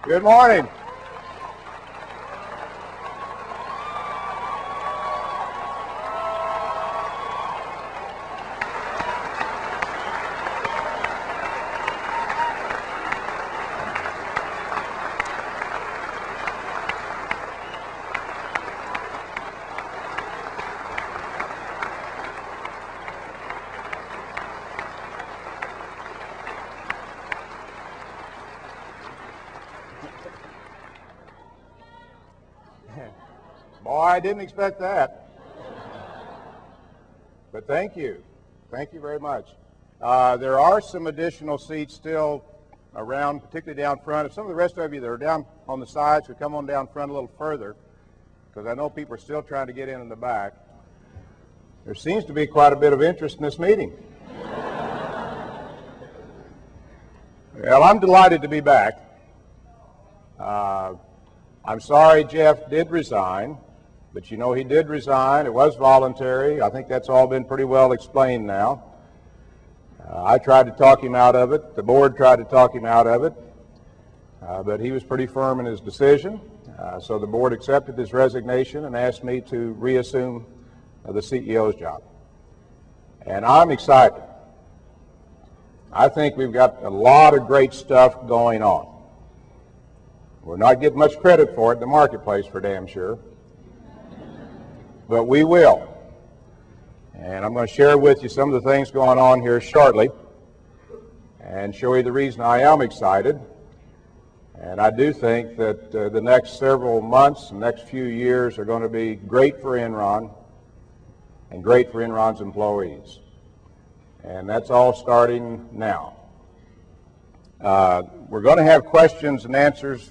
Good morning. Boy, I didn't expect that. But thank you. Thank you very much. There are some additional seats still around, particularly down front. If some of the rest of you that are down on the sides could come on down front a little further, because I know people are still trying to get in the back. There seems to be quite a bit of interest in this meeting. Well, I'm delighted to be back. I'm sorry Jeff did resign, but you know he did resign. It was voluntary. I think that's all been pretty well explained now. I tried to talk him out of it. The board tried to talk him out of it, but he was pretty firm in his decision. So the board accepted his resignation and asked me to reassume the CEO's job. And I'm excited. I think we've got a lot of great stuff going on. We're not getting much credit for it in the marketplace, for damn sure. But we will. And I'm going to share with you some of the things going on here shortly and show you the reason I am excited. And I do think that the next several months, the next few years are going to be great for Enron and great for Enron's employees. And that's all starting now. We're going to have questions and answers,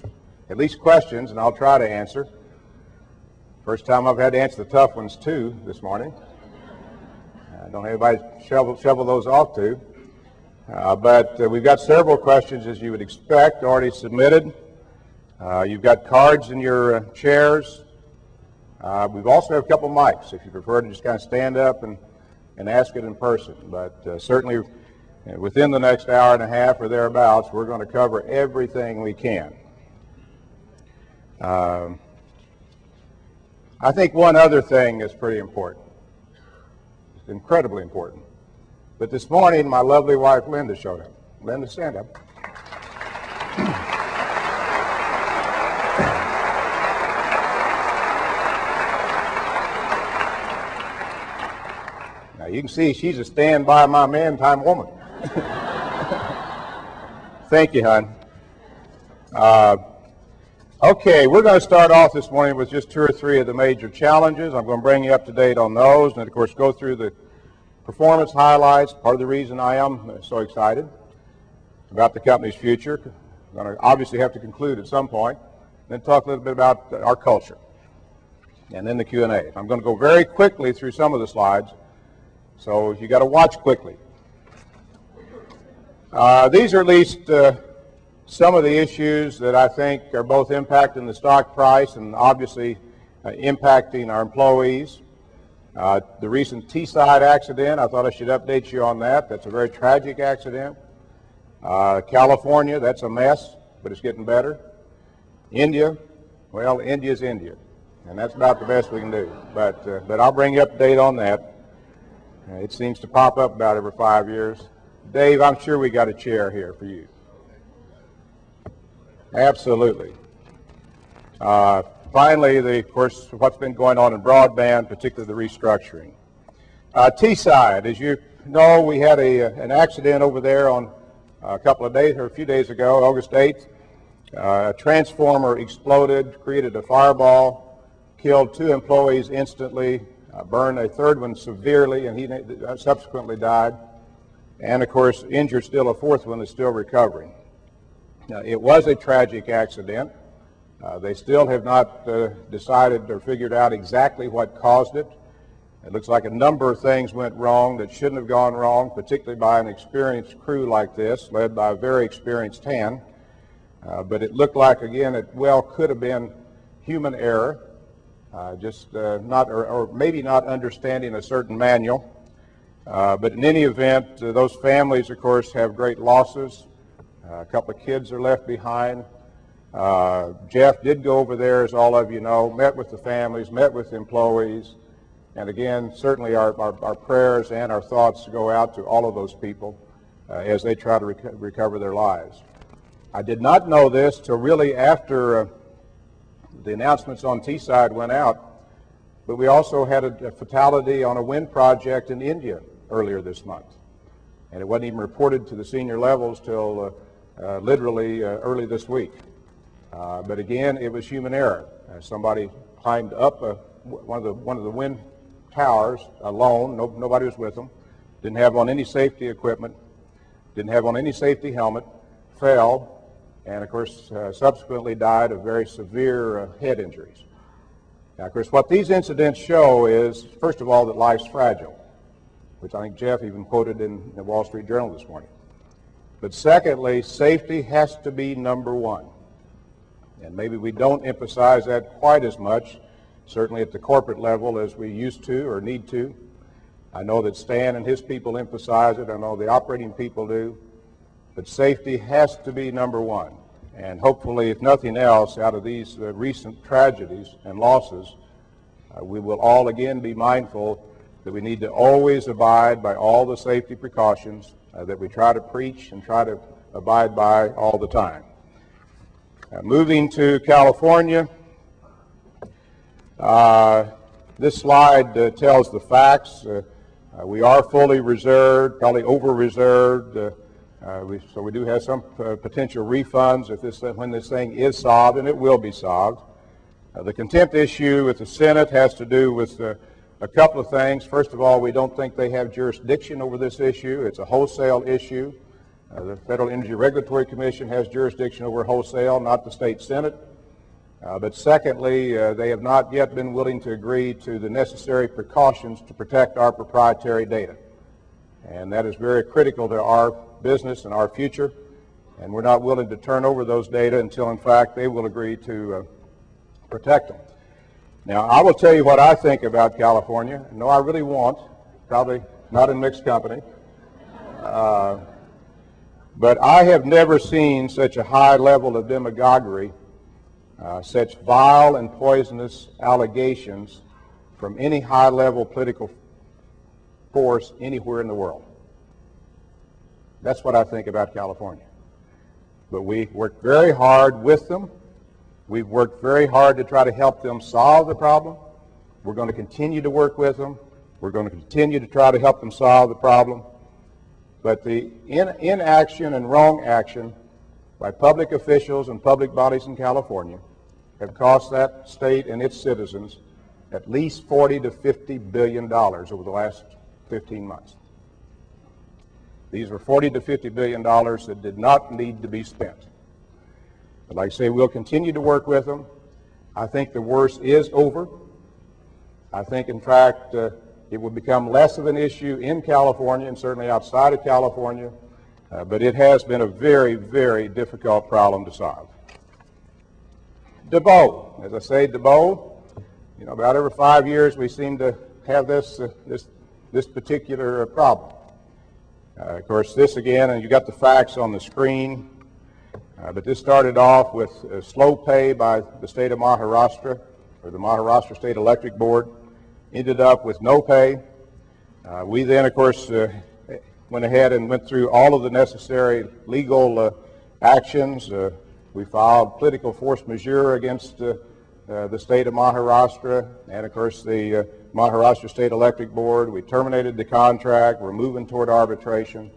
at least questions, and I'll try to answer. First time I've had to answer the tough ones too this morning. Don't have anybody shovel those off too. But we've got several questions, as you would expect, already submitted. You've got cards in your chairs. We've also have a couple mics if you prefer to just kind of stand up and ask it in person. But certainly within the next hour and a half or thereabouts, we're going to cover everything we can. I think one other thing is pretty important. It's incredibly important. But this morning, my lovely wife, Linda, showed up. Linda, stand up. Now, you can see she's a stand-by-my-man-time woman. Thank you, hon. Okay, we're going to start off this morning with just 2 or 3 of the major challenges. I'm going to bring you up to date on those and, of course, go through the performance highlights, part of the reason I am so excited about the company's future. I'm going to obviously have to conclude at some point, and then talk a little bit about our culture, and then the Q&A. I'm going to go very quickly through some of the slides, so you got to watch quickly. These are at least some of the issues that I think are both impacting the stock price and obviously impacting our employees. The recent Teesside accident, I thought I should update you on that. That's a very tragic accident. California, that's a mess, but it's getting better. India, well, India's India, and that's about the best we can do. But I'll bring you up to date on that. It seems to pop up about every 5 years. Dave, I'm sure we got a chair here for you. Absolutely. Finally, of course, what's been going on in broadband, particularly the restructuring. Teesside, as you know, we had an accident over there on a few days ago, August 8th. A transformer exploded, created a fireball, killed 2 employees instantly, burned a third one severely, and he subsequently died. And, of course, injured still a 4th one that's still recovering. It was a tragic accident. They still have not decided or figured out exactly what caused it. It looks like a number of things went wrong that shouldn't have gone wrong, particularly by an experienced crew like this, led by a very experienced hand. But it looked like, again, it well could have been human error, or maybe not understanding a certain manual. But in any event, those families, of course, have great losses. A couple of kids are left behind. Jeff did go over there, as all of you know, met with the families, met with the employees, and again, certainly our prayers and our thoughts go out to all of those people as they try to recover their lives. I did not know this till really after the announcements on Teesside went out, but we also had a fatality on a wind project in India earlier this month. And it wasn't even reported to the senior levels till literally early this week. But again, it was human error. Somebody climbed up one of the wind towers alone. Nobody was with them. Didn't have on any safety equipment. Didn't have on any safety helmet. Fell, and of course subsequently died of very severe head injuries. Now, of course, what these incidents show is, first of all, that life's fragile, which I think Jeff even quoted in the Wall Street Journal this morning. But secondly, safety has to be number one. And maybe we don't emphasize that quite as much, certainly at the corporate level, as we used to or need to. I know that Stan and his people emphasize it. I know the operating people do. But safety has to be number one. And hopefully, if nothing else, out of these recent tragedies and losses, we will all again be mindful that we need to always abide by all the safety precautions that we try to preach and try to abide by all the time. Moving to California, this slide tells the facts. We are fully reserved, probably over-reserved, so we do have some potential refunds when this thing is solved, and it will be solved. The contempt issue with the Senate has to do with a couple of things. First of all, we don't think they have jurisdiction over this issue. It's a wholesale issue. The Federal Energy Regulatory Commission has jurisdiction over wholesale, not the state Senate. But secondly, they have not yet been willing to agree to the necessary precautions to protect our proprietary data. And that is very critical to our business and our future. And we're not willing to turn over those data until, in fact, they will agree to protect them. Now, I will tell you what I think about California. No, I really won't. Probably not in mixed company. But I have never seen such a high level of demagoguery, such vile and poisonous allegations from any high-level political force anywhere in the world. That's what I think about California. But we worked very hard with them. We've worked very hard to try to help them solve the problem. We're going to continue to work with them. We're going to continue to try to help them solve the problem. But the inaction and wrong action by public officials and public bodies in California have cost that state and its citizens at least $40 to $50 billion over the last 15 months. These were $40 to $50 billion that did not need to be spent. But like I say, we'll continue to work with them. I think the worst is over. I think, in fact, it will become less of an issue in California and certainly outside of California, but it has been a very, very difficult problem to solve. DeBoe, as I say, DeBoe, about every 5 years we seem to have this particular problem. Of course, this again, and you got the facts on the screen, but this started off with slow pay by the state of Maharashtra, or the Maharashtra State Electric Board, ended up with no pay. We then, of course, went ahead and went through all of the necessary legal actions. We filed political force majeure against the state of Maharashtra and, of course, the Maharashtra State Electric Board. We terminated the contract. We're moving toward arbitration.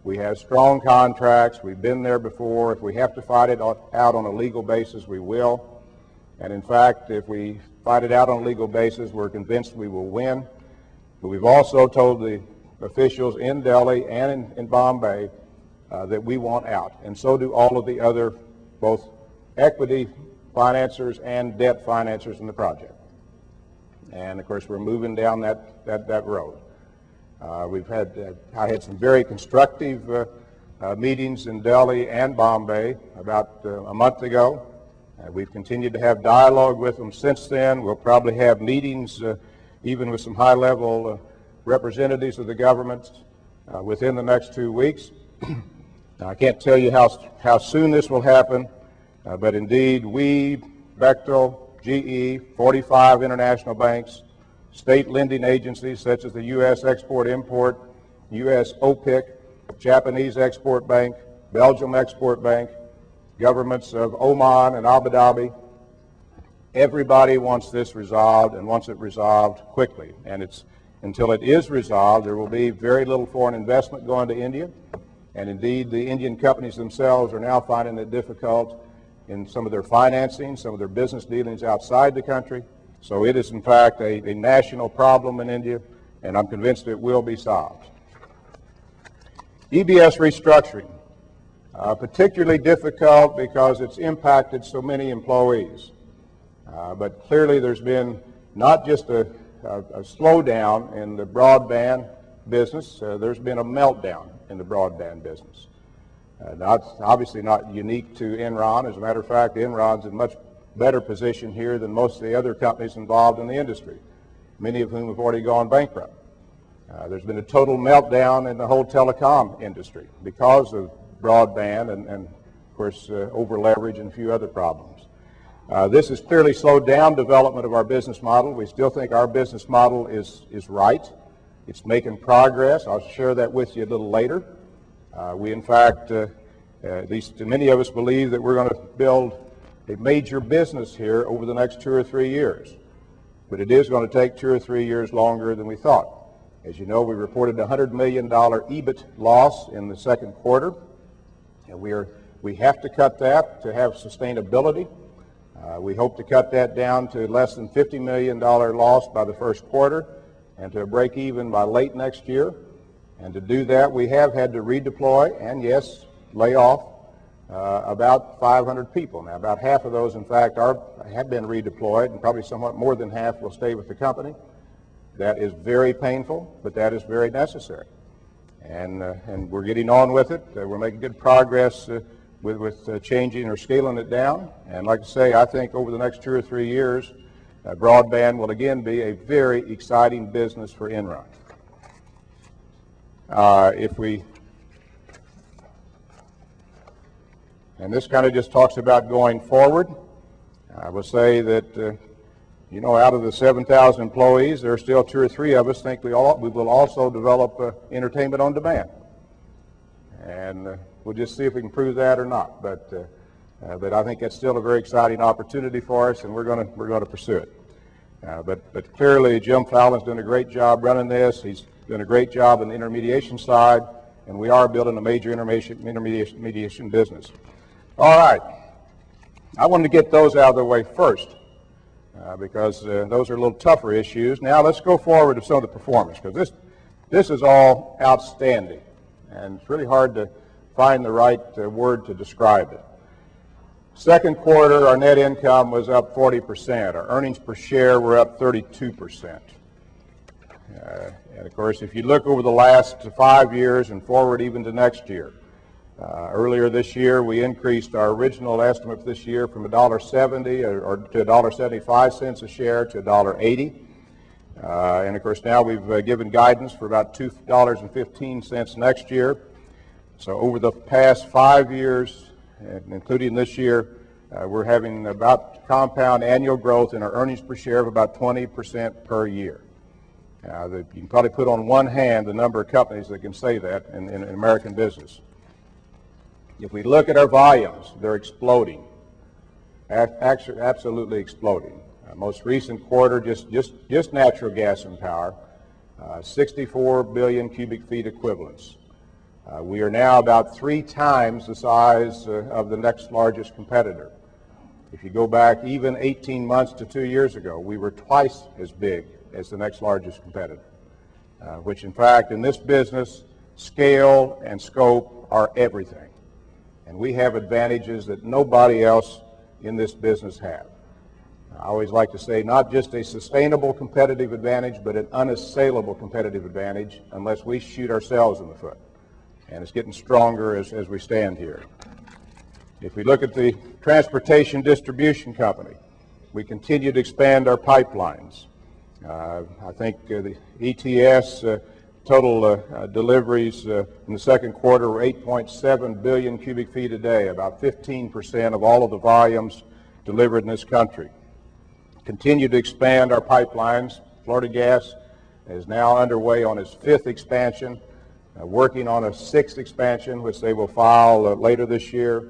We have strong contracts. We've been there before. If we have to fight it out on a legal basis, we will. And in fact, if we fight it out on a legal basis, we're convinced we will win. But we've also told the officials in Delhi and in Bombay that we want out. And so do all of the other, both equity financiers and debt financiers in the project. And of course, we're moving down that road. I had some very constructive meetings in Delhi and Bombay about a month ago. We've continued to have dialogue with them since then. We'll probably have meetings even with some high-level representatives of the government within the next 2 weeks. Now, I can't tell you how soon this will happen, But indeed, we, Bechtel, GE, 45 international banks, state lending agencies such as the U.S. Export-Import, U.S. OPIC, Japanese Export Bank, Belgium Export Bank, governments of Oman and Abu Dhabi, everybody wants this resolved and wants it resolved quickly. And until it is resolved, there will be very little foreign investment going to India. And indeed, the Indian companies themselves are now finding it difficult in some of their financing, some of their business dealings outside the country. So it is, in fact, a national problem in India, and I'm convinced it will be solved. EBS restructuring, particularly difficult because it's impacted so many employees. But clearly there's been not just a slowdown in the broadband business, there's been a meltdown in the broadband business. That's obviously not unique to Enron. As a matter of fact, Enron's in much better position here than most of the other companies involved in the industry, many of whom have already gone bankrupt. There's been a total meltdown in the whole telecom industry because of broadband and of course, over leverage and a few other problems. This has clearly slowed down development of our business model. We still think our business model is right. It's making progress. I'll share that with you a little later. We, in fact, at least many of us believe that we're going to build a major business here over the next 2 or 3 years. But it is going to take 2 or 3 years longer than we thought. As you know, we reported a $100 million EBIT loss in the second quarter. And we have to cut that to have sustainability. We hope to cut that down to less than $50 million loss by the first quarter and to a break even by late next year. And to do that, we have had to redeploy and, yes, lay off about 500 people. Now, about half of those, in fact, have been redeployed, and probably somewhat more than half will stay with the company. That is very painful, but that is very necessary. And we're getting on with it. We're making good progress with changing or scaling it down. And like I say, I think over the next 2 or 3 years, broadband will again be a very exciting business for Enron. And this kind of just talks about going forward. I will say that, you know, out of the 7,000 employees, there are still 2 or 3 of us think we will also develop entertainment on demand. And we'll just see if we can prove that or not. But I think that's still a very exciting opportunity for us, and we're going to pursue it. But clearly, Jim Fallon's done a great job running this. He's done a great job on the intermediation side, and we are building a major intermediation business. All right. I wanted to get those out of the way first because those are a little tougher issues. Now let's go forward to some of the performance, because this is all outstanding, and it's really hard to find the right word to describe it. Second quarter, our net income was up 40%. Our earnings per share were up 32%. And of course, if you look over the last 5 years and forward even to next year, earlier this year, we increased our original estimate for this year from $1.70 or to $1.75 a share to $1.80. And of course, now we've given guidance for about $2.15 next year. So over the past 5 years, including this year, we're having about compound annual growth in our earnings per share of about 20% per year. You can probably put on one hand the number of companies that can say that in American business. If we look at our volumes, they're exploding, actually absolutely exploding. Most recent quarter, just natural gas and power, 64 billion cubic feet equivalents. We are now about 3 times the size of the next largest competitor. If you go back even 18 months to 2 years ago, we were twice as big as the next largest competitor, which in fact in this business, scale and scope are everything. And we have advantages that nobody else in this business have. I always like to say not just a sustainable competitive advantage, but an unassailable competitive advantage unless we shoot ourselves in the foot. And it's getting stronger as we stand here. If we look at the transportation distribution company, we continue to expand our pipelines. I think the ETS total deliveries in the second quarter were 8.7 billion cubic feet a day, about 15% of all of the volumes delivered in this country. Continue to expand our pipelines. Florida Gas is now underway on its 5th expansion, working on a 6th expansion, which they will file later this year.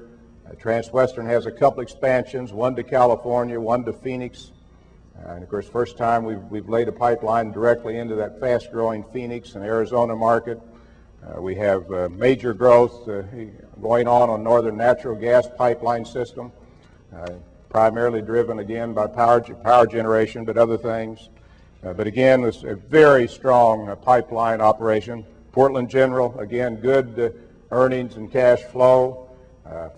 Transwestern has a couple expansions, one to California, one to Phoenix. And of course, first time we've laid a pipeline directly into that fast-growing Phoenix and Arizona market. We have major growth going on Northern Natural Gas pipeline system, primarily driven again by power generation, but other things. But again, it's a very strong pipeline operation. Portland General, again, good earnings and cash flow.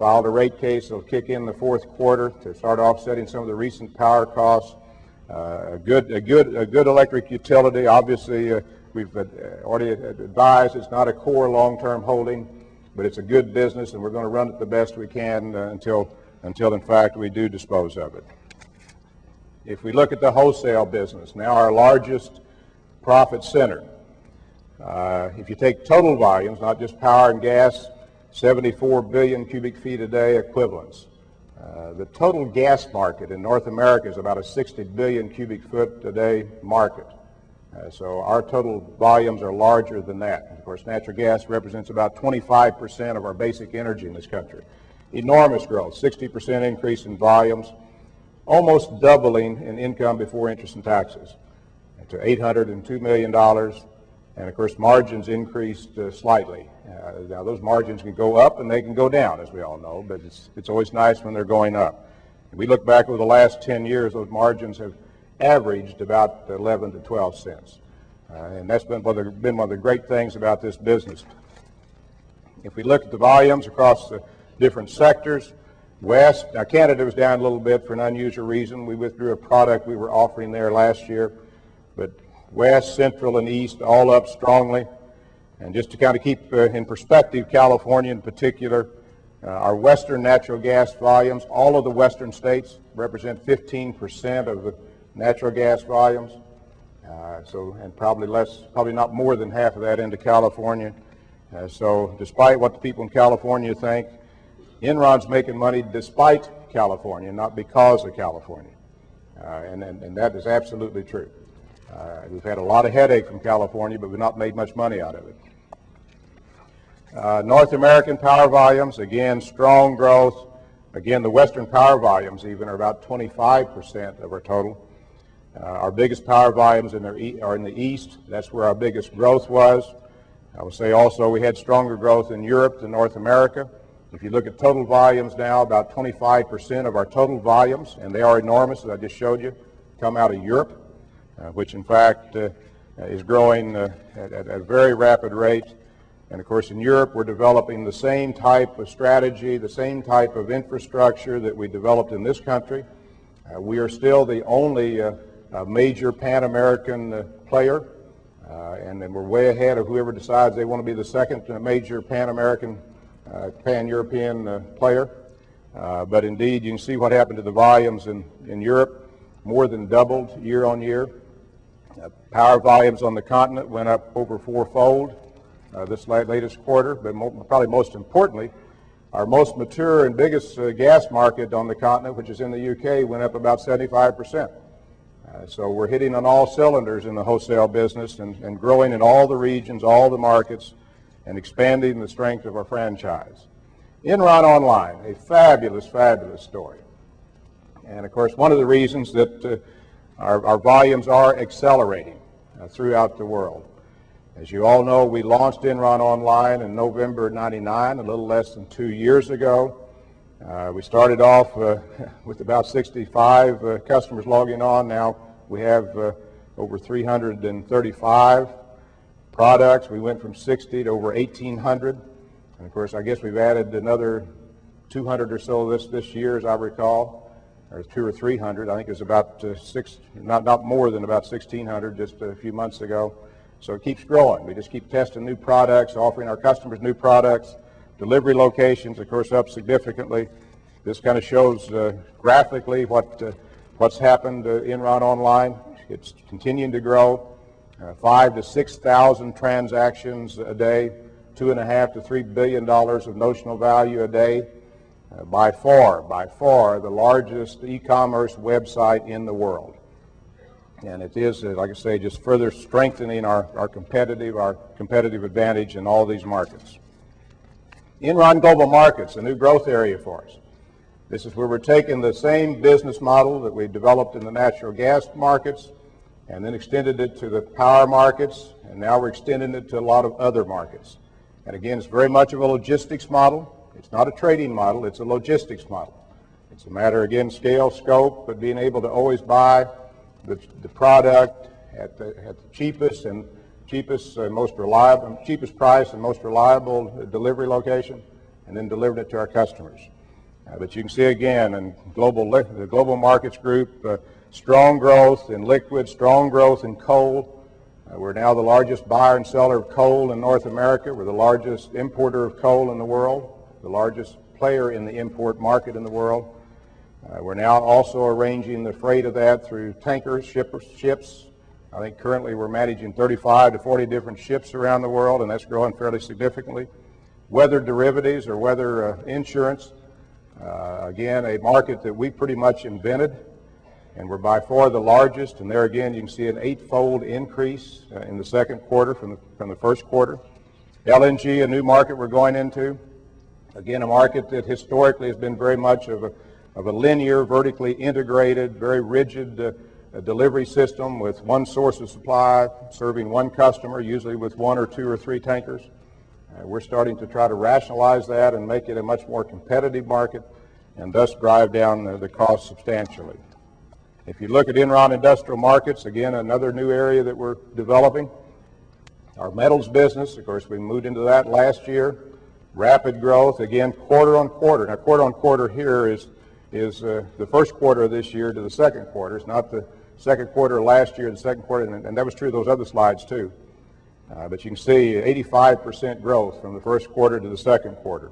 Filed a rate case that will kick in the fourth quarter to start offsetting some of the recent power costs. A good electric utility. Obviously, we've already advised it's not a core long-term holding, but it's a good business, and we're going to run it the best we can until in fact we do dispose of it. If we look at the wholesale business, now our largest profit center. If you take total volumes, not just power and gas, 74 billion cubic feet a day equivalents. The total gas market in North America is about a 60 billion cubic foot a day market. So our total volumes are larger than that. Of course, natural gas represents about 25% of our basic energy in this country. Enormous growth, 60% increase in volumes, almost doubling in income before interest and taxes to $802 million. And of course, margins increased slightly. Now those margins can go up and they can go down, as we all know, but it's always nice when they're going up. If we look back over the last 10 years, those margins have averaged about 11 to 12 cents. And that's been one of the great things about this business. If we look at the volumes across the different sectors, West, now Canada was down a little bit for an unusual reason. We withdrew a product we were offering there last year, but West, Central, and East all up strongly. And just to kind of keep in perspective, California in particular, our western natural gas volumes, all of the western states represent 15% of the natural gas volumes. And probably not more than half of that into California. So despite what the people in California think, Enron's making money despite California, not because of California. And that is absolutely true. We've had a lot of headache from California, but we've not made much money out of it. North American power volumes, again, strong growth. Again, the western power volumes even are about 25% of our total. Our biggest power volumes are in the east. That's where our biggest growth was. I would say also we had stronger growth in Europe than North America. If you look at total volumes now, about 25% of our total volumes, and they are enormous, as I just showed you, come out of Europe, which in fact is growing at a very rapid rate. And of course in Europe we're developing the same type of strategy, the same type of infrastructure that we developed in this country. We are still the only major Pan-American player, and then we're way ahead of whoever decides they want to be the second major Pan-American, Pan-European player. But indeed, you can see what happened to the volumes in Europe, more than doubled year on year. Power volumes on the continent went up over fourfold this latest quarter, but probably most importantly, our most mature and biggest gas market on the continent, which is in the UK, went up about 75%. So we're hitting on all cylinders in the wholesale business and growing in all the regions, all the markets, and expanding the strength of our franchise. Enron Online, a fabulous, fabulous story. And of course, one of the reasons that our volumes are accelerating throughout the world. As you all know, we launched Enron Online in November '99, a little less than 2 years ago. We started off with about 65 customers logging on. Now we have over 335 products. We went from 60 to over 1,800. And of course, I guess we've added another 200 or so this year, as I recall, or 200 or 300. I think it was about not more than about 1,600 just a few months ago. So it keeps growing. We just keep testing new products, offering our customers new products. Delivery locations, of course, up significantly. This kind of shows graphically what's happened Enron Online. It's continuing to grow. 5,000 to 6,000 transactions a day, $2.5 to $3 billion of notional value a day. By far, the largest e-commerce website in the world. And it is, like I say, just further strengthening our competitive advantage in all these markets. Enron Global Markets, a new growth area for us. This is where we're taking the same business model that we developed in the natural gas markets and then extended it to the power markets, and now we're extending it to a lot of other markets. And again, it's very much of a logistics model. It's not a trading model, it's a logistics model. It's a matter, again, scale, scope, but being able to always buy the product at the cheapest price and most reliable delivery location, and then delivering it to our customers. But you can see again in the Global Markets Group, strong growth in liquid, strong growth in coal. We're now the largest buyer and seller of coal in North America. We're the largest importer of coal in the world, the largest player in the import market in the world. We're now also arranging the freight of that through tankers, ships. I think currently we're managing 35 to 40 different ships around the world, and that's growing fairly significantly. Weather derivatives or weather insurance, again, a market that we pretty much invented, and we're by far the largest. And there again, you can see an 8-fold increase in the second quarter from the first quarter. LNG, a new market we're going into. Again, a market that historically has been very much of a linear, vertically integrated, very rigid delivery system with one source of supply, serving one customer, usually with 1 or 2 or 3 tankers. We're starting to try to rationalize that and make it a much more competitive market, and thus drive down the cost substantially. If you look at Enron Industrial Markets, again, another new area that we're developing. Our metals business, of course, we moved into that last year. Rapid growth, again, quarter on quarter. Now, quarter on quarter here is the first quarter of this year to the second quarter. It's not the second quarter last year, the second quarter, and that was true of those other slides too. But you can see 85% growth from the first quarter to the second quarter.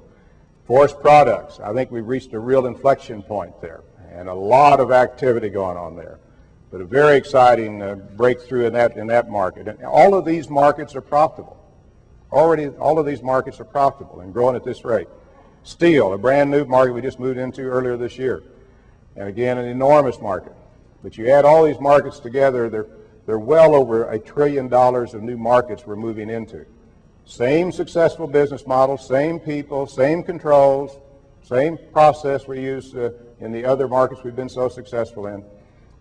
Forest products, I think we've reached a real inflection point there, and a lot of activity going on there. But a very exciting breakthrough in that market. And all of these markets are profitable. Already, all of these markets are profitable and growing at this rate. Steel, a brand new market we just moved into earlier this year. And again, an enormous market. But you add all these markets together, they're well over $1 trillion of new markets we're moving into. Same successful business model, same people, same controls, same process we use in the other markets we've been so successful in.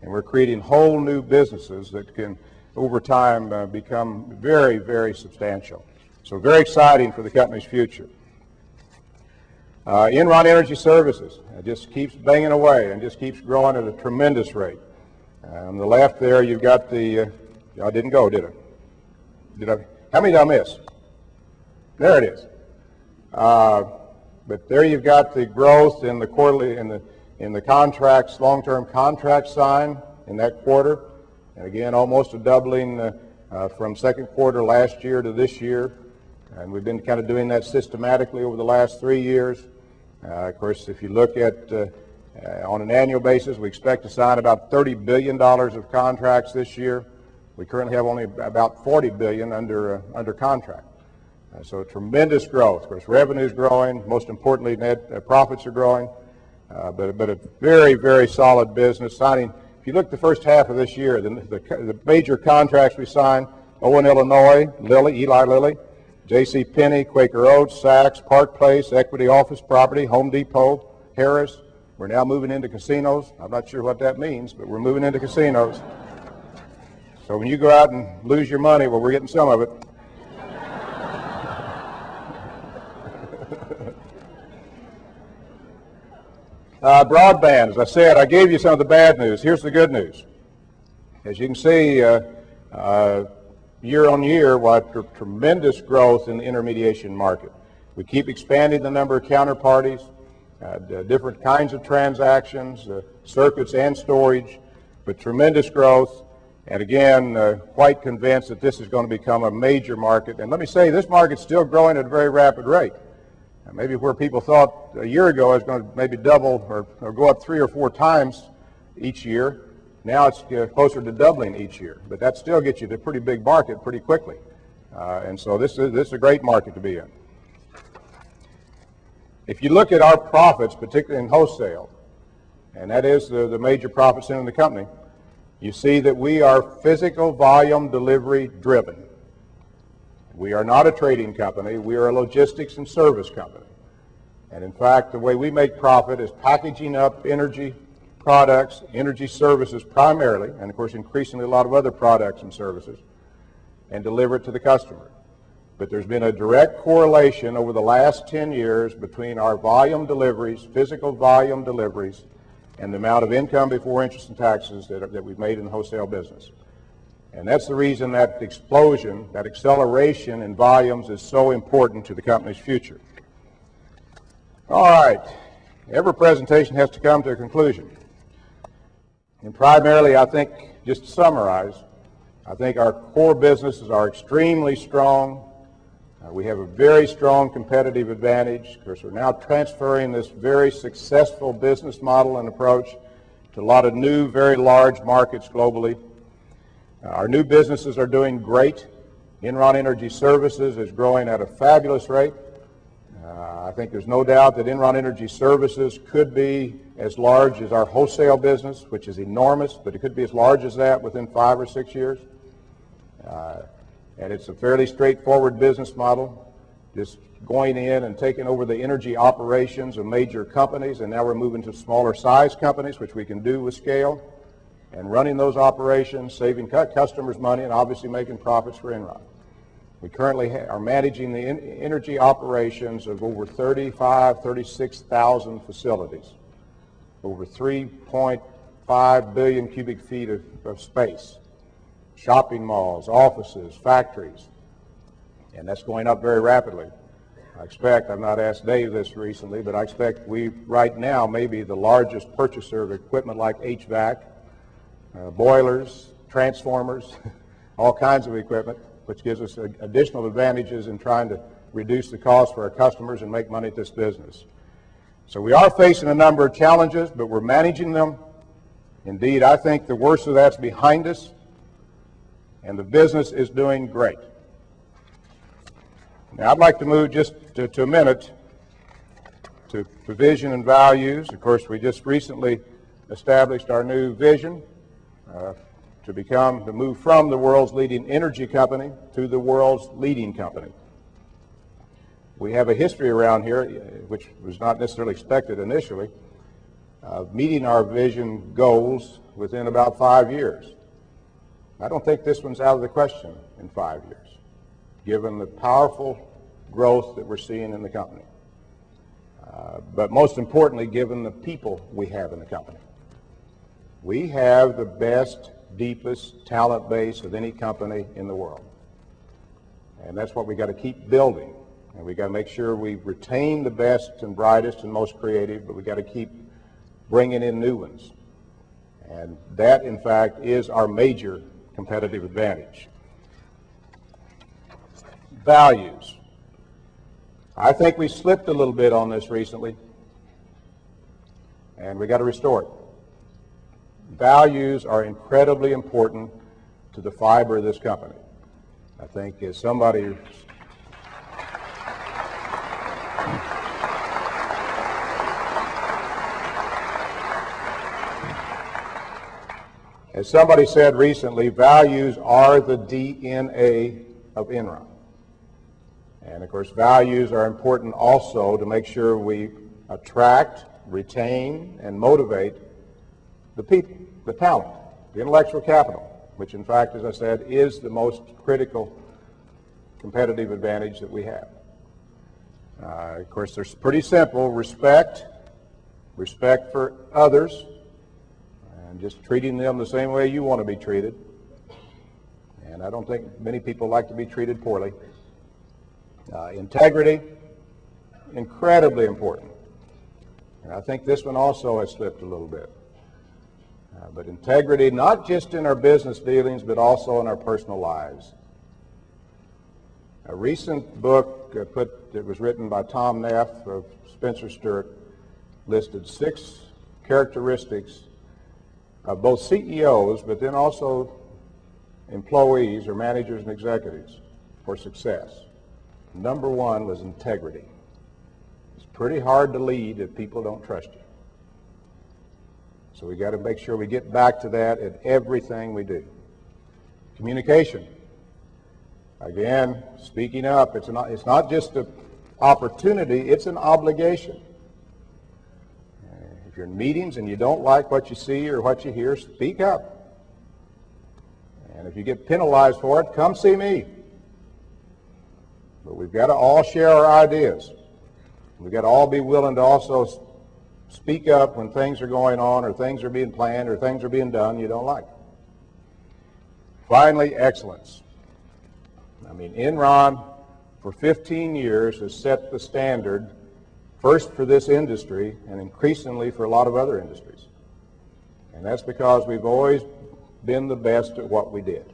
And we're creating whole new businesses that can, over time, become very, very substantial. So very exciting for the company's future. Enron Energy Services just keeps banging away and just keeps growing at a tremendous rate. On the left there, you've got the, I didn't go, did I? How many did I miss? There it is. But there you've got the growth in the quarterly, in the contracts, long-term contracts signed in that quarter. And again, almost a doubling from second quarter last year to this year. And we've been kind of doing that systematically over the last 3 years. Of course, if you look at on an annual basis, we expect to sign about $30 billion of contracts this year. We currently have only about $40 billion under contract. So tremendous growth. Of course, revenue is growing. Most importantly, net profits are growing. But a very, very solid business. Signing, if you look at the first half of this year, the major contracts we signed: Owen, Illinois, Eli Lilly, J.C. Penney, Quaker Oats, Saks, Park Place, Equity Office Property, Home Depot, Harris. We're now moving into casinos. I'm not sure what that means, but we're moving into casinos. So when you go out and lose your money, well, we're getting some of it. Broadband, as I said, I gave you some of the bad news. Here's the good news. As you can see, year on year, what tremendous growth in the intermediation market. We keep expanding the number of counterparties, different kinds of transactions, circuits and storage, but tremendous growth. And again, quite convinced that this is going to become a major market. And let me say, this market's still growing at a very rapid rate. Maybe where people thought a year ago it was going to maybe double or go up 3 or 4 times each year, Now it's closer to doubling each year, but that still gets you to a pretty big market pretty quickly. And so this is a great market to be in. If you look at our profits, particularly in wholesale, and that is the major profit center in the company, you see that we are physical volume delivery driven. We are not a trading company. We are a logistics and service company. And in fact, the way we make profit is packaging up energy products, energy services primarily, and of course increasingly a lot of other products and services, and deliver it to the customer. But there's been a direct correlation over the last 10 years between our volume deliveries, physical volume deliveries, and the amount of income before interest and taxes that we've made in the wholesale business. And that's the reason that explosion, that acceleration in volumes is so important to the company's future. All right, every presentation has to come to a conclusion. And primarily, I think, just to summarize, I think our core businesses are extremely strong. We have a very strong competitive advantage. Of course, we're now transferring this very successful business model and approach to a lot of new, very large markets globally. Our new businesses are doing great. Enron Energy Services is growing at a fabulous rate. I think there's no doubt that Enron Energy Services could be as large as our wholesale business, which is enormous, but it could be as large as that within 5 or 6 years. And it's a fairly straightforward business model, just going in and taking over the energy operations of major companies, and now we're moving to smaller size companies, which we can do with scale, and running those operations, saving customers money, and obviously making profits for Enron. We currently are managing the energy operations of over 36,000 facilities, over 3.5 billion cubic feet of space. Shopping malls, offices, factories, and that's going up very rapidly. I expect, I've not asked Dave this recently, but I expect we right now may be the largest purchaser of equipment like HVAC, boilers, transformers, all kinds of equipment, which gives us additional advantages in trying to reduce the cost for our customers and make money at this business. So we are facing a number of challenges, but we're managing them. Indeed, I think the worst of that's behind us, and the business is doing great. Now I'd like to move just to a minute to vision and values. Of course, we just recently established our new vision to move from the world's leading energy company to the world's leading company. We have a history around here, which was not necessarily expected initially, of meeting our vision goals within about 5 years. I don't think this one's out of the question in 5 years, given the powerful growth that we're seeing in the company. But most importantly, given the people we have in the company. We have the best, deepest talent base of any company in the world. And that's what we got to keep building. And we got to make sure we retain the best and brightest and most creative, but we got to keep bringing in new ones. And that, in fact, is our major competitive advantage. Values. I think we slipped a little bit on this recently, and we got to restore it. Values are incredibly important to the fiber of this company. I think as somebody said recently, values are the DNA of Enron. And of course, values are important also to make sure we attract, retain, and motivate the people, the talent, the intellectual capital, which in fact, as I said, is the most critical competitive advantage that we have. Of course, they're pretty simple: respect for others, and just treating them the same way you want to be treated. And I don't think many people like to be treated poorly. Integrity, incredibly important. And I think this one also has slipped a little bit. But integrity, not just in our business dealings, but also in our personal lives. A recent book that was written by Tom Neff of Spencer Stewart listed 6 characteristics of both CEOs, but then also employees or managers and executives for success. Number one was integrity. It's pretty hard to lead if people don't trust you. So we got to make sure we get back to that in everything we do. Communication. Again, speaking up. It's not just an opportunity, it's an obligation. If you're in meetings and you don't like what you see or what you hear, speak up. And if you get penalized for it, come see me. But we've got to all share our ideas. We've got to all be willing to also speak up when things are going on or things are being planned or things are being done you don't like. Finally, excellence. I mean, Enron for 15 years has set the standard first for this industry and increasingly for a lot of other industries. And that's because we've always been the best at what we did.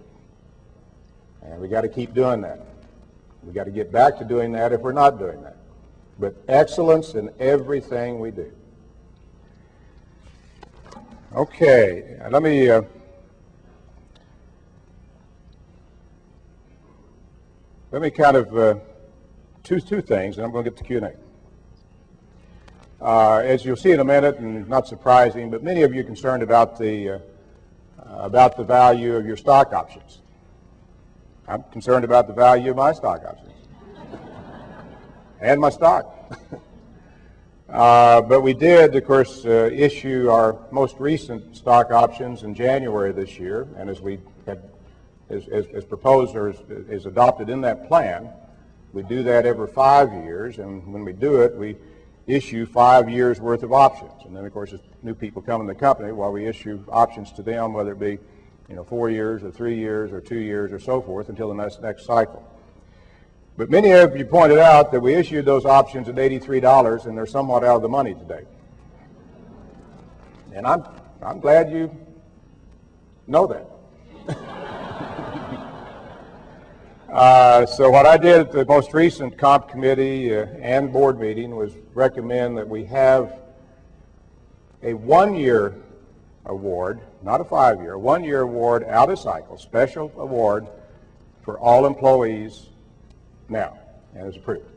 And we got to keep doing that. We got to get back to doing that if we're not doing that. But excellence in everything we do. Okay, let me kind of two things, and I'm going to get to Q&A. As you'll see in a minute, and not surprising, but many of you are concerned about the value of your stock options. I'm concerned about the value of my stock options and my stock. But we did, of course, issue our most recent stock options in January this year, and as we had, as proposed or as adopted in that plan, we do that every 5 years, and when we do it, we issue 5 years worth of options. And then, of course, as new people come in the company, while we issue options to them, whether it be 4 years or 3 years or 2 years or so forth until the next cycle. But many of you pointed out that we issued those options at $83 and they're somewhat out of the money today. And I'm glad you know that. So what I did at the most recent comp committee and board meeting was recommend that we have a 1-year award, not a 5-year, a 1-year award out of cycle, special award for all employees now, and is approved.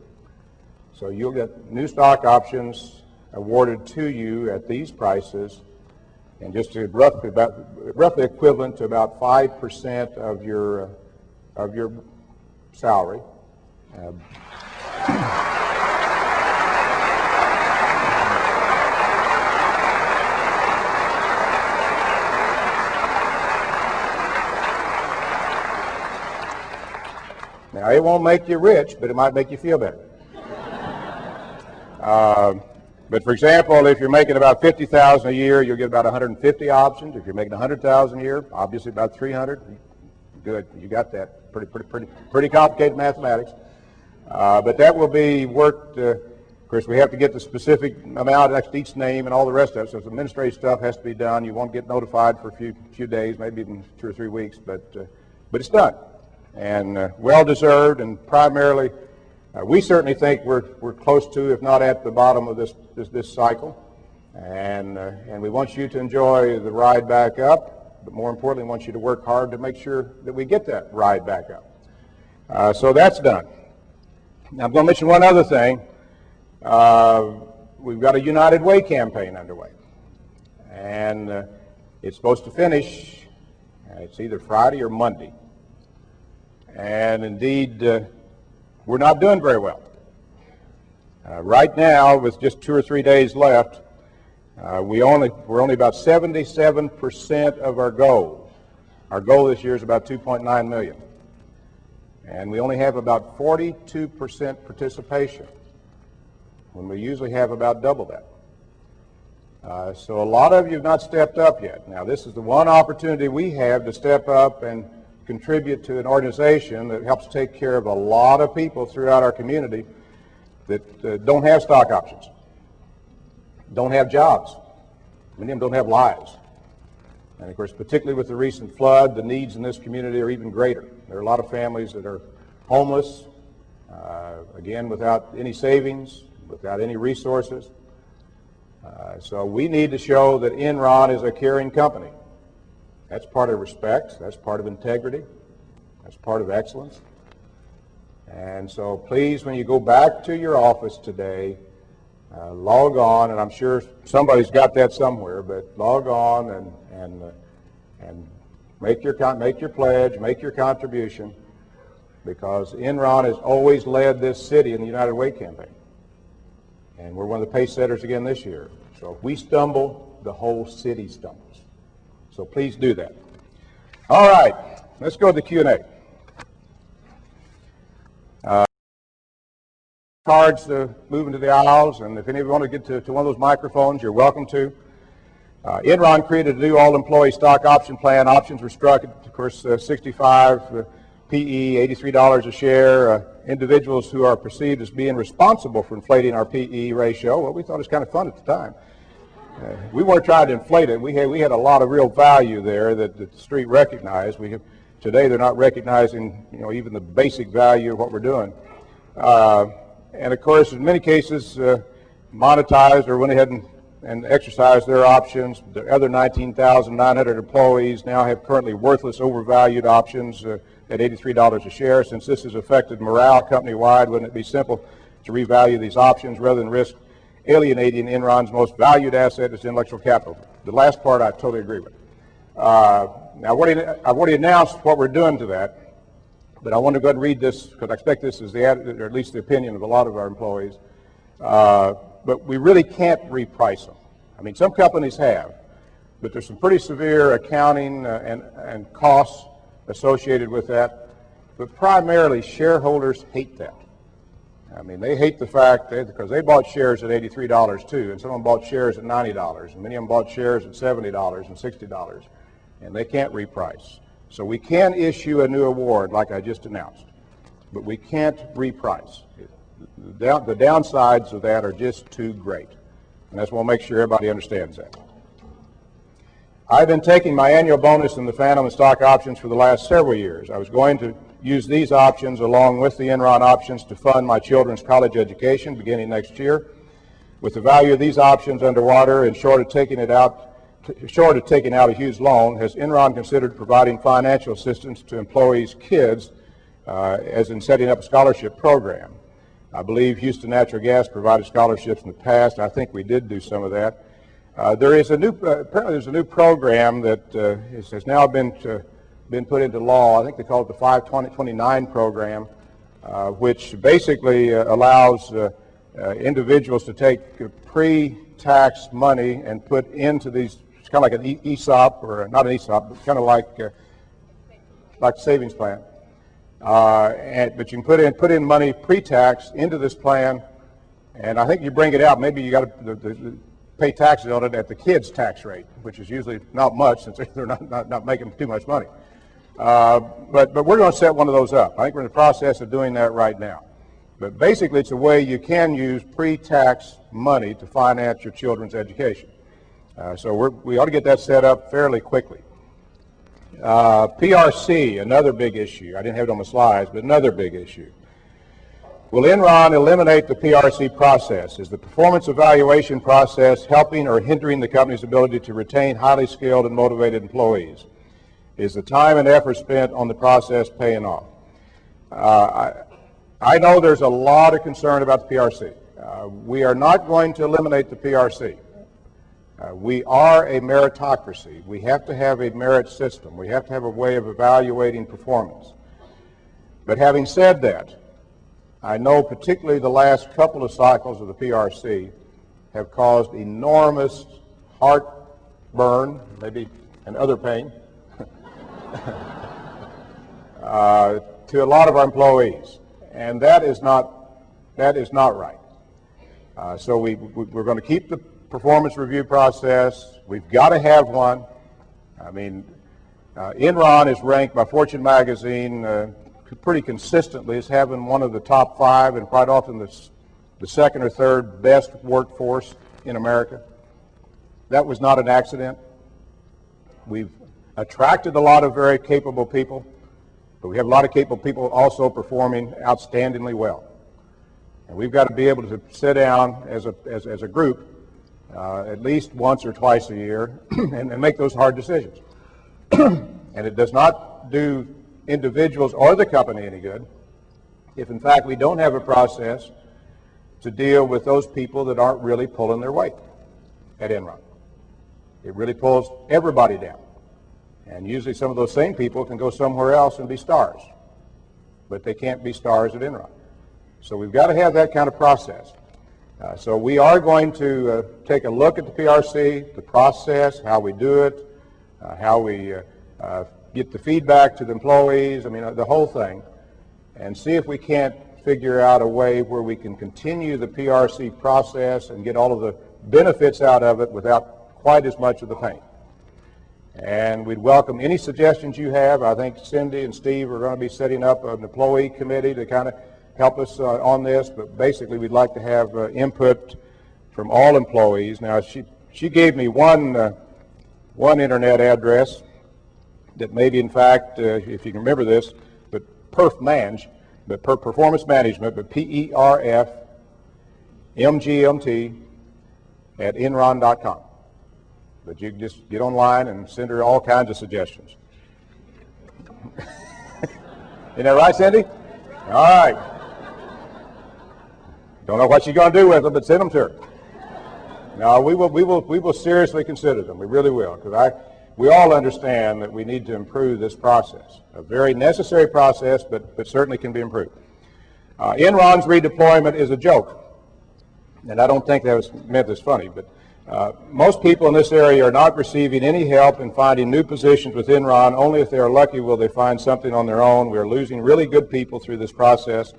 So you'll get new stock options awarded to you at these prices, and just to roughly equivalent to about 5% of your salary. Now, it won't make you rich, but it might make you feel better. But for example, if you're making about $50,000 a year, you'll get about 150 options. If you're making $100,000 a year, obviously about 300. Good, you got that. Pretty complicated mathematics. But that will be worked. Of course, we have to get the specific amount next to each name and all the rest of it. So some administrative stuff has to be done. You won't get notified for a few days, maybe even 2 or 3 weeks, but it's done. And well-deserved, and primarily, we certainly think we're close to, if not at the bottom of this cycle. And we want you to enjoy the ride back up, but more importantly, we want you to work hard to make sure that we get that ride back up. So that's done. Now I'm going to mention one other thing. We've got a United Way campaign underway. And it's supposed to finish, it's either Friday or Monday. And indeed, we're not doing very well. Right now, with just 2 or 3 days left, we're only about 77% of our goal. Our goal this year is about 2.9 million. And we only have about 42% participation, when we usually have about double that. So a lot of you have not stepped up yet. Now, this is the one opportunity we have to step up and contribute to an organization that helps take care of a lot of people throughout our community that don't have stock options, don't have jobs. Many of them don't have lives. And of course, particularly with the recent flood, the needs in this community are even greater. There are a lot of families that are homeless, again, without any savings, without any resources. So we need to show that Enron is a caring company. That's part of respect. That's part of integrity. That's part of excellence. And so please, when you go back to your office today, log on, and I'm sure somebody's got that somewhere, but log on and make your pledge, make your contribution, because Enron has always led this city in the United Way campaign. And we're one of the pace setters again this year. So if we stumble, the whole city stumbles. So please do that. All right, let's go to the Q&A. Cards to move into the aisles, and if any of you want to get to one of those microphones, you're welcome to. Enron created a new all-employee stock option plan. Options were struck at, of course, 65 PE, $83 a share. Individuals who are perceived as being responsible for inflating our PE ratio. Well, we thought it was kind of fun at the time. We weren't trying to inflate it. We had a lot of real value there that the street recognized. Today they're not recognizing, even the basic value of what we're doing. And of course, in many cases, monetized or went ahead and exercised their options. The other 19,900 employees now have currently worthless, overvalued options at $83 a share. Since this has affected morale company-wide, wouldn't it be simple to revalue these options rather than risk alienating Enron's most valued asset, its intellectual capital? The last part I totally agree with. Now, I've already announced what we're doing to that. But I want to go ahead and read this because I expect this is or at least the opinion of a lot of our employees. But we really can't reprice them. I mean, some companies have, but there's some pretty severe accounting and costs associated with that. But primarily, shareholders hate that. I mean, they hate the fact that because they bought shares at $83 too, and some of them bought shares at $90, and many of them bought shares at $70 and $60, and they can't reprice. So we can issue a new award like I just announced, but we can't reprice. The downsides of that are just too great. And that's what we'll make sure everybody understands that. I've been taking my annual bonus in the phantom and stock options for the last several years. I was going to use these options along with the Enron options to fund my children's college education beginning next year. With the value of these options underwater and short of taking out a huge loan, has Enron considered providing financial assistance to employees' kids, as in setting up a scholarship program? I believe Houston Natural Gas provided scholarships in the past. I think we did do some of that. Apparently there's a new program that has now been put into law. I think they call it the 529 program, which basically allows individuals to take pre-tax money and put into these. It's kind of like an ESOP, or not an ESOP, but kind of like a savings plan. But you can put in money pre-tax into this plan, and I think you bring it out. Maybe you got to pay taxes on it at the kids' tax rate, which is usually not much since they're not making too much money. But we're going to set one of those up. I think we're in the process of doing that right now. But basically, it's a way you can use pre-tax money to finance your children's education. So we ought to get that set up fairly quickly. PRC, another big issue. I didn't have it on the slides, but another big issue. Will Enron eliminate the PRC process? Is the performance evaluation process helping or hindering the company's ability to retain highly skilled and motivated employees? Is the time and effort spent on the process paying off? I know there's a lot of concern about the PRC. We are not going to eliminate the PRC. We are a meritocracy. We have to have a merit system. We have to have a way of evaluating performance. But having said that, I know particularly the last couple of cycles of the PRC have caused enormous heartburn, maybe and other pain, to a lot of our employees. And that is not right. So we're going to keep the performance review process. We've got to have one. I mean, Enron is ranked by Fortune magazine pretty consistently as having one of the top 5 and quite often the second or third best workforce in America. That was not an accident. We've attracted a lot of very capable people, but we have a lot of capable people also performing outstandingly well. And we've got to be able to sit down as a group at least once or twice a year and make those hard decisions. And it does not do individuals or the company any good if, in fact, we don't have a process to deal with those people that aren't really pulling their weight at Enron. It really pulls everybody down. And usually some of those same people can go somewhere else and be stars, but they can't be stars at Enron. So we've got to have that kind of process. So we are going to take a look at the PRC, the process, how we do it, how we get the feedback to the employees, I mean, the whole thing, and see if we can't figure out a way where we can continue the PRC process and get all of the benefits out of it without quite as much of the pain. And we'd welcome any suggestions you have. I think Cindy and Steve are going to be setting up an employee committee to kind of help us on this, but basically we'd like to have input from all employees. Now, she gave me one internet address that maybe, in fact, if you can remember this, but performance management, but PERFMGMT at Enron.com. But you can just get online and send her all kinds of suggestions. Isn't that right, Cindy? All right. Don't know what she's going to do with them, but send them to her. No, we will seriously consider them. We really will, because we all understand that we need to improve this process. A very necessary process, but certainly can be improved. Enron's redeployment is a joke, and I don't think that was meant as funny, but most people in this area are not receiving any help in finding new positions with Enron. Only if they are lucky will they find something on their own. We are losing really good people through this process.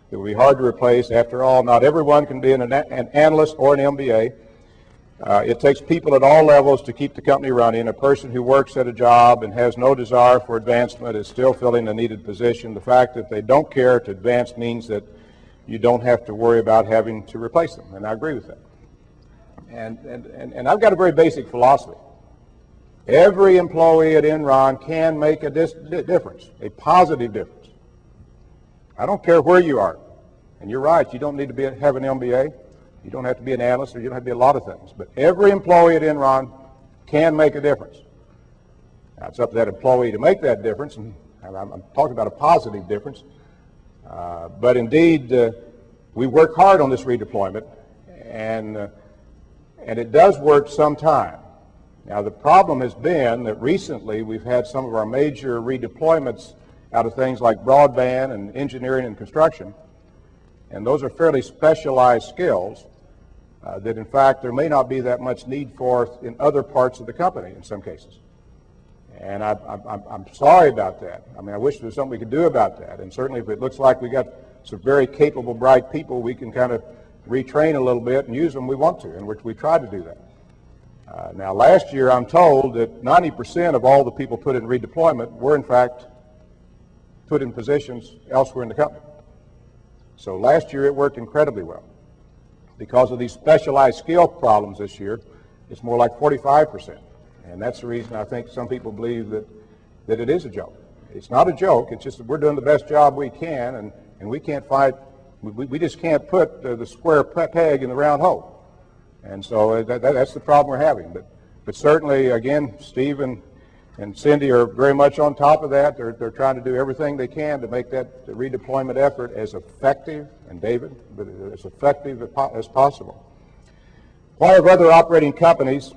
It will be hard to replace. After all, not everyone can be an analyst or an MBA. It takes people at all levels to keep the company running. A person who works at a job and has no desire for advancement is still filling a needed position. The fact that they don't care to advance means that you don't have to worry about having to replace them, and I agree with that. And I've got a very basic philosophy. Every employee at Enron can make a difference, a positive difference. I don't care where you are. And you're right, you don't need to have an MBA. You don't have to be an analyst, or you don't have to be a lot of things. But every employee at Enron can make a difference. Now, it's up to that employee to make that difference, and I'm talking about a positive difference. But indeed, we work hard on this redeployment, and it does work sometime. Now, the problem has been that recently we've had some of our major redeployments out of things like broadband and engineering and construction, and those are fairly specialized skills that, in fact, there may not be that much need for in other parts of the company in some cases. And I'm sorry about that. I mean, I wish there was something we could do about that, and certainly if it looks like we got some very capable, bright people, we can kind of retrain a little bit and use them we want to, and we try to do that. Now, last year I'm told that 90% of all the people put in redeployment were in fact put in positions elsewhere in the company. So last year it worked incredibly well. Because of these specialized skill problems this year, it's more like 45%. And that's the reason I think some people believe that it is a joke. It's not a joke, it's just that we're doing the best job we can, and we can't fight. We just can't put the square peg in the round hole. And so that's the problem we're having. But certainly, again, Steve and Cindy are very much on top of that. They're trying to do everything they can to make that redeployment effort as effective, and David, but as effective as possible. Why have other operating companies,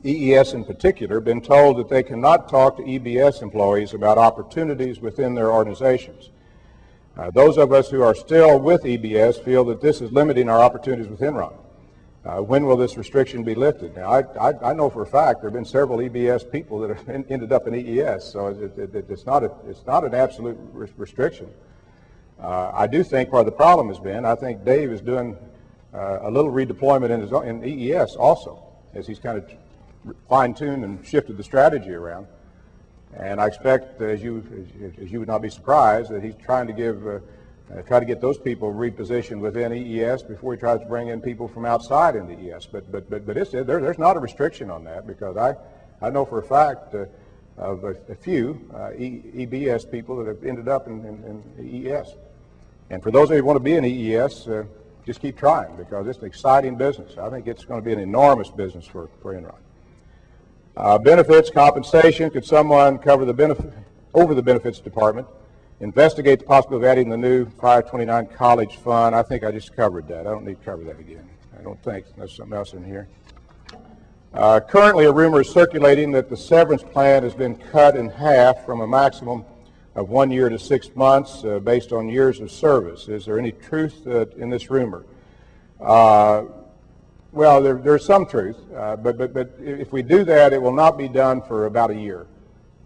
EES in particular, been told that they cannot talk to EBS employees about opportunities within their organizations? Those of us who are still with EBS feel that this is limiting our opportunities with Enron. When will this restriction be lifted? Now, I know for a fact there have been several EBS people that have ended up in EES, so it's not an absolute restriction. I do think part of the problem has been, I think Dave is doing a little redeployment in EES also, as he's kind of fine-tuned and shifted the strategy around. And I expect, as you would not be surprised, that he's trying to try to get those people repositioned within EES before he tries to bring in people from outside into EES. But there's not a restriction on that, because I know for a fact of a few EBS people that have ended up in EES. And for those of you who want to be in EES, just keep trying, because it's an exciting business. I think it's going to be an enormous business for Enron. Benefits, compensation. Could someone cover the over the benefits department? Investigate the possibility of adding the new 529 college fund. I think I just covered that. I don't need to cover that again. I don't think. There's something else in here. Currently, a rumor is circulating that the severance plan has been cut in half from a maximum of 1 year to 6 months based on years of service. Is there any truth in this rumor? Well, there's some truth, but if we do that, it will not be done for about a year.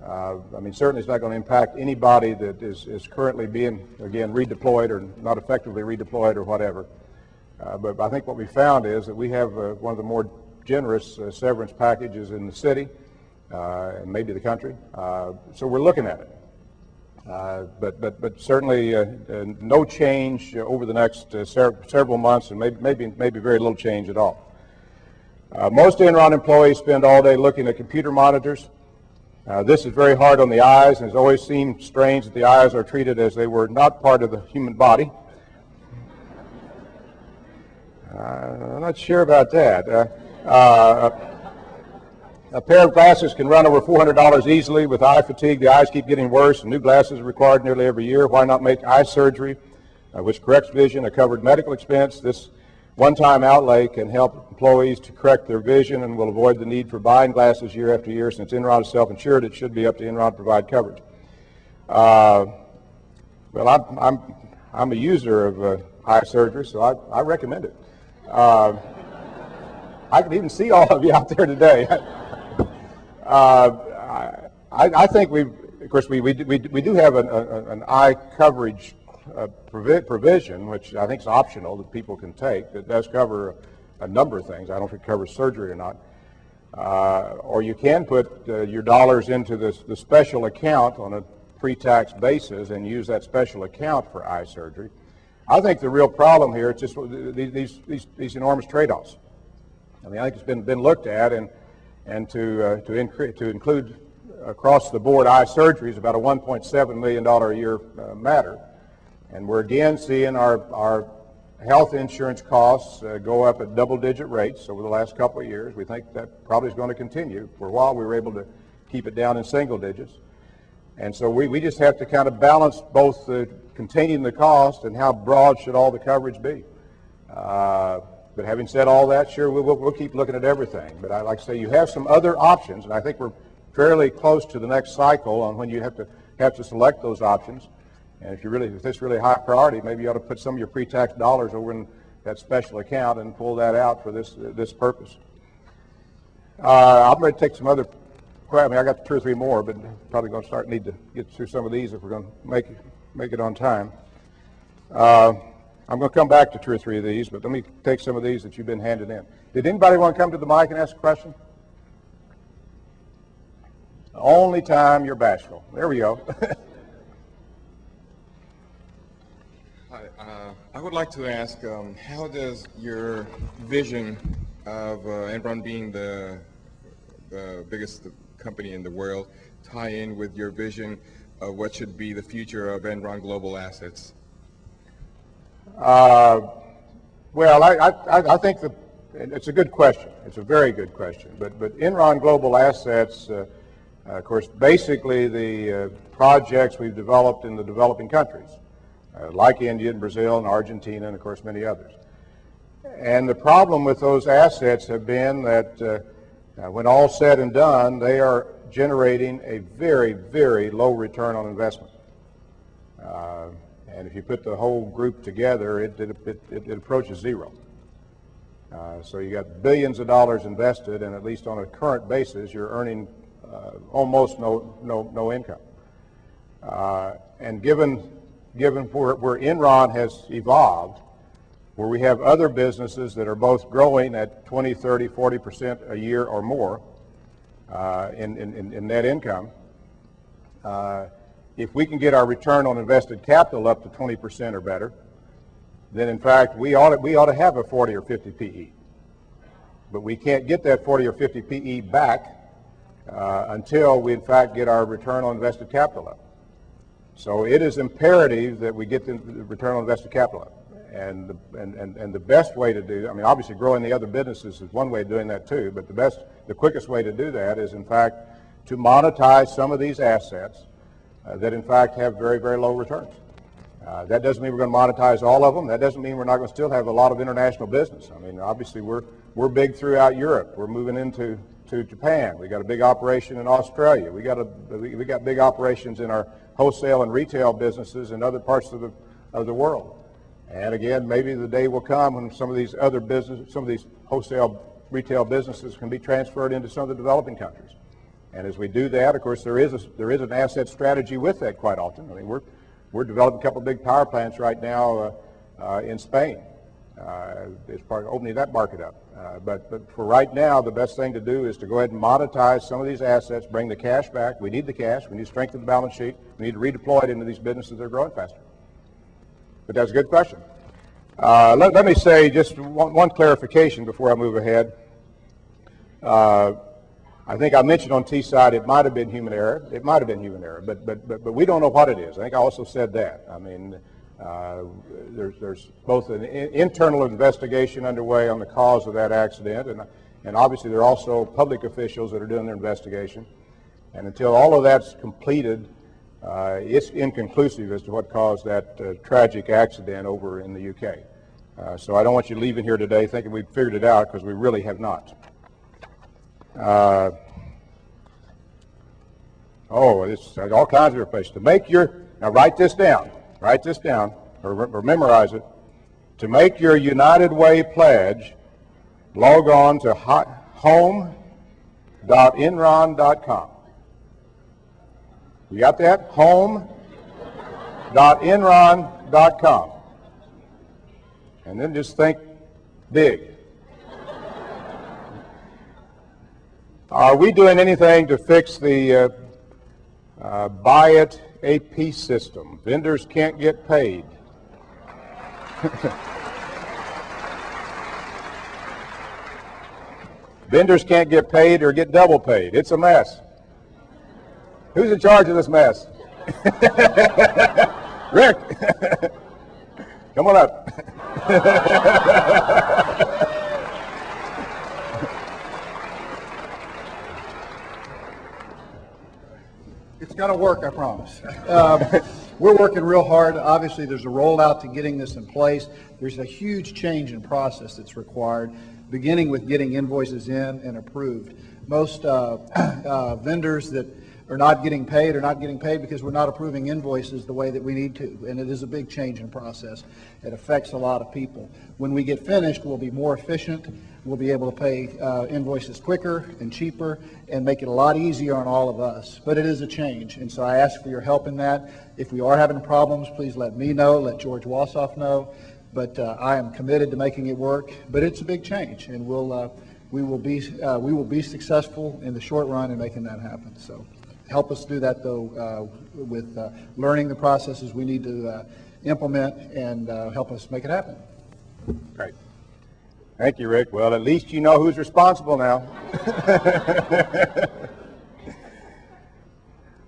I mean, certainly it's not going to impact anybody that is currently being, again, redeployed or not effectively redeployed or whatever. But I think what we found is that we have one of the more generous severance packages in the city and maybe the country. So we're looking at it. But certainly no change over the next several months, and maybe very little change at all. Most Enron employees spend all day looking at computer monitors. This is very hard on the eyes, and it's always seemed strange that the eyes are treated as they were not part of the human body. I'm not sure about that. A pair of glasses can run over $400 easily. With eye fatigue, the eyes keep getting worse, and new glasses are required nearly every year. Why not make eye surgery, which corrects vision, a covered medical expense? This one-time outlay can help employees to correct their vision and will avoid the need for buying glasses year after year. Since Enron is self-insured, it should be up to Enron to provide coverage. Well, I'm a user of eye surgery, so I recommend it. I can even see all of you out there today. I think of course, we do have an eye coverage provision, which I think is optional that people can take. That does cover a number of things. I don't know if it covers surgery or not. Or you can put your dollars into the special account on a pre-tax basis and use that special account for eye surgery. I think the real problem here is just these enormous trade-offs. I mean, I think it's been looked at, and to include across the board eye surgery is about a $1.7 million a year matter. And we're again seeing our health insurance costs go up at double-digit rates over the last couple of years. We think that probably is going to continue. For a while, we were able to keep it down in single digits. And so we just have to kind of balance both containing the cost and how broad should all the coverage be. But having said all that, sure, we'll keep looking at everything. But I like to say you have some other options, and I think we're fairly close to the next cycle on when you have to select those options. And if it's really high priority, maybe you ought to put some of your pre-tax dollars over in that special account and pull that out for this purpose. I'm going to take some other. I mean, I got 2 or 3 more, but probably going to need to get through some of these if we're going to make it on time. I'm going to come back to 2 or 3 of these, but let me take some of these that you've been handed in. Did anybody want to come to the mic and ask a question? The only time you're bashful. There we go. Hi, I would like to ask, how does your vision of Enron being the biggest company in the world tie in with your vision of what should be the future of Enron Global Assets? Well, I think that it's a good question. It's a very good question. But Enron Global Assets, of course, basically the projects we've developed in the developing countries, like India and Brazil and Argentina and, of course, many others. And the problem with those assets have been that when all said and done, they are generating a very, very low return on investment. And if you put the whole group together, it approaches zero. So you got billions of dollars invested, and at least on a current basis, you're earning almost no income. And given where Enron has evolved, where we have other businesses that are both growing at 20, 30, 40% a year or more in net income, if we can get our return on invested capital up to 20% or better, then in fact we ought to have a 40 or 50 PE. But we can't get that 40 or 50 PE back until we in fact get our return on invested capital up. So it is imperative that we get the return on invested capital up. And the best way to do, I mean, obviously growing the other businesses is one way of doing that too, but the quickest way to do that is in fact to monetize some of these assets that in fact have very, very low returns. That doesn't mean we're going to monetize all of them. That doesn't mean we're not going to still have a lot of international business. I mean, obviously we're big throughout Europe. We're moving into Japan. We got a big operation in Australia. We got big operations in our wholesale and retail businesses in other parts of the world. And again, maybe the day will come when some of these other businesses, some of these wholesale retail businesses can be transferred into some of the developing countries. And as we do that, of course, there is an asset strategy with that quite often. I mean, we're developing a couple of big power plants right now in Spain as part of opening that market up. But for right now, the best thing to do is to go ahead and monetize some of these assets, bring the cash back. We need the cash. We need to strengthen the balance sheet. We need to redeploy it into these businesses that are growing faster. But that's a good question. Let me say just one clarification before I move ahead. I think I mentioned on T side it might have been human error. It might have been human error, but we don't know what it is. I think I also said that. I mean, there's both an internal investigation underway on the cause of that accident, and obviously there are also public officials that are doing their investigation. And until all of that's completed, it's inconclusive as to what caused that tragic accident over in the UK. So I don't want you leaving here today thinking we've figured it out, because we really have not. It's all kinds of places. To make your, now write this down, or memorize it. To make your United Way pledge, log on to home.enron.com. You got that? Home.enron.com. And then just think big. Are we doing anything to fix the buy it AP system? Vendors can't get paid. Vendors can't get paid or get double paid. It's a mess. Who's in charge of this mess? Rick, come on up. It's going to work, I promise. We're working real hard. Obviously, there's a rollout to getting this in place. There's a huge change in process that's required, beginning with getting invoices in and approved. Most vendors that are not getting paid because we're not approving invoices the way that we need to, and it is a big change in process. It affects a lot of people. When we get finished, we'll be more efficient. We'll be able to pay invoices quicker and cheaper and make it a lot easier on all of us. But it is a change, and so I ask for your help in that. If we are having problems, please let me know, let George Wassoff know. But I am committed to making it work. But it's a big change, and we will be successful in the short run in making that happen. So help us do that, though, with learning the processes we need to implement, and help us make it happen. Great. Thank you, Rick. Well, at least you know who's responsible now.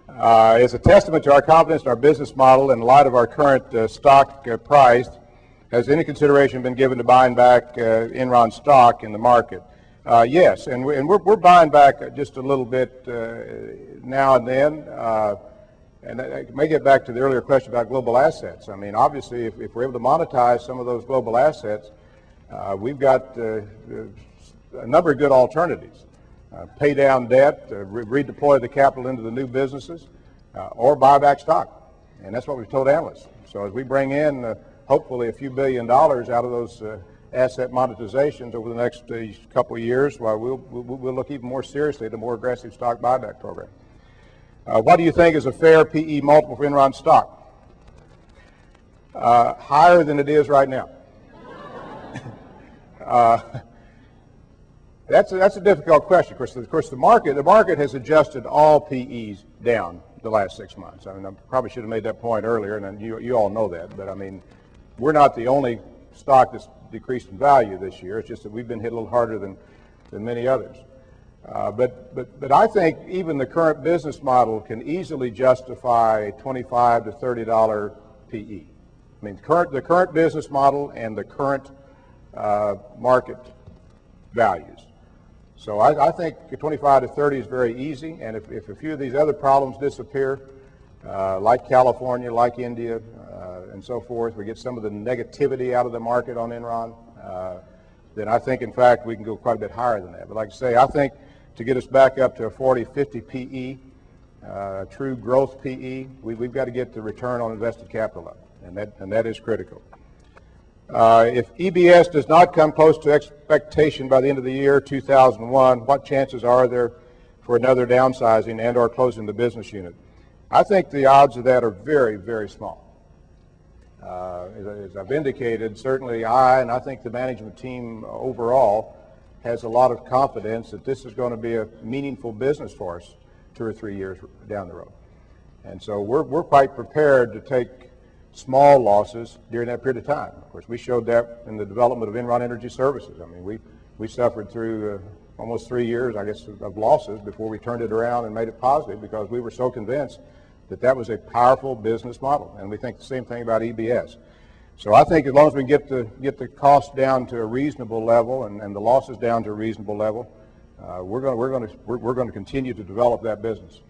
As a testament to our confidence in our business model in light of our current stock price, has any consideration been given to buying back Enron stock in the market? Yes, and we're buying back just a little bit now and then. And I may get back to the earlier question about global assets. I mean, obviously, if we're able to monetize some of those global assets, we've got a number of good alternatives. Pay down debt, redeploy the capital into the new businesses, or buy back stock. And that's what we've told analysts. So as we bring in hopefully a few $1 billion out of those asset monetizations over the next couple of years, we'll look even more seriously at a more aggressive stock buyback program. What do you think is a fair PE multiple for Enron stock? Higher than it is right now. That's a difficult question. Of course, the market has adjusted all PEs down the last 6 months. I mean, I probably should have made that point earlier, and you all know that. But I mean, we're not the only stock that's decreased in value this year. It's just that we've been hit a little harder than many others. But I think even the current business model can easily justify $25 to $30 PE. I mean, the current business model and the current market values. So I think 25 to 30 is very easy, and if a few of these other problems disappear, like California, like India, and so forth, we get some of the negativity out of the market on Enron, then I think, in fact, we can go quite a bit higher than that. But like I say, I think to get us back up to a 40, 50 PE, true growth PE, we've got to get the return on invested capital up, and that is critical. If EBS does not come close to expectation by the end of the year 2001, what chances are there for another downsizing and or closing the business unit? I think the odds of that are very, very small. As I've indicated, certainly I think the management team overall has a lot of confidence that this is going to be a meaningful business for us 2 or 3 years down the road. And so we're quite prepared to take small losses during that period of time. Of course, we showed that in the development of Enron Energy Services. I mean, we suffered through almost 3 years, I guess, of losses before we turned it around and made it positive, because we were so convinced that that was a powerful business model. And we think the same thing about EBS. So I think as long as we get the cost down to a reasonable level and the losses down to a reasonable level, we're going to continue to develop that business.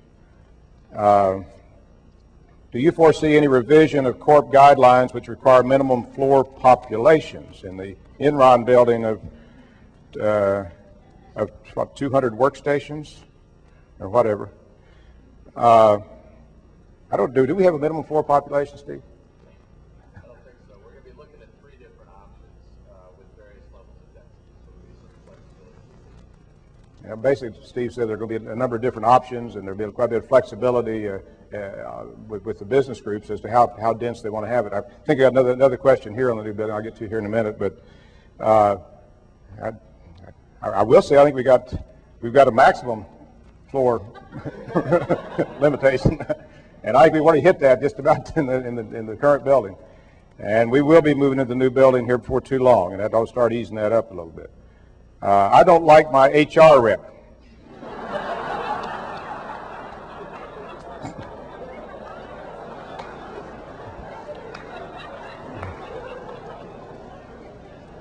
Do you foresee any revision of corp guidelines which require minimum floor populations in the Enron building of what, 200 workstations or whatever? I don't do we have a minimum floor population, Steve? I don't think so. We're going to be looking at 3 different options with various levels of density, so there'll be some flexibility. Yeah, basically, Steve said there are going to be a number of different options, and there'll be quite a bit of flexibility with the business groups as to how dense they want to have it. I think I got another question here on the new building I'll get to here in a minute, but I will say I think we've got a maximum floor limitation, and I think we've already hit that just about in the current building, and we will be moving into the new building here before too long, and that'll start easing that up a little bit. I don't like my HR rep.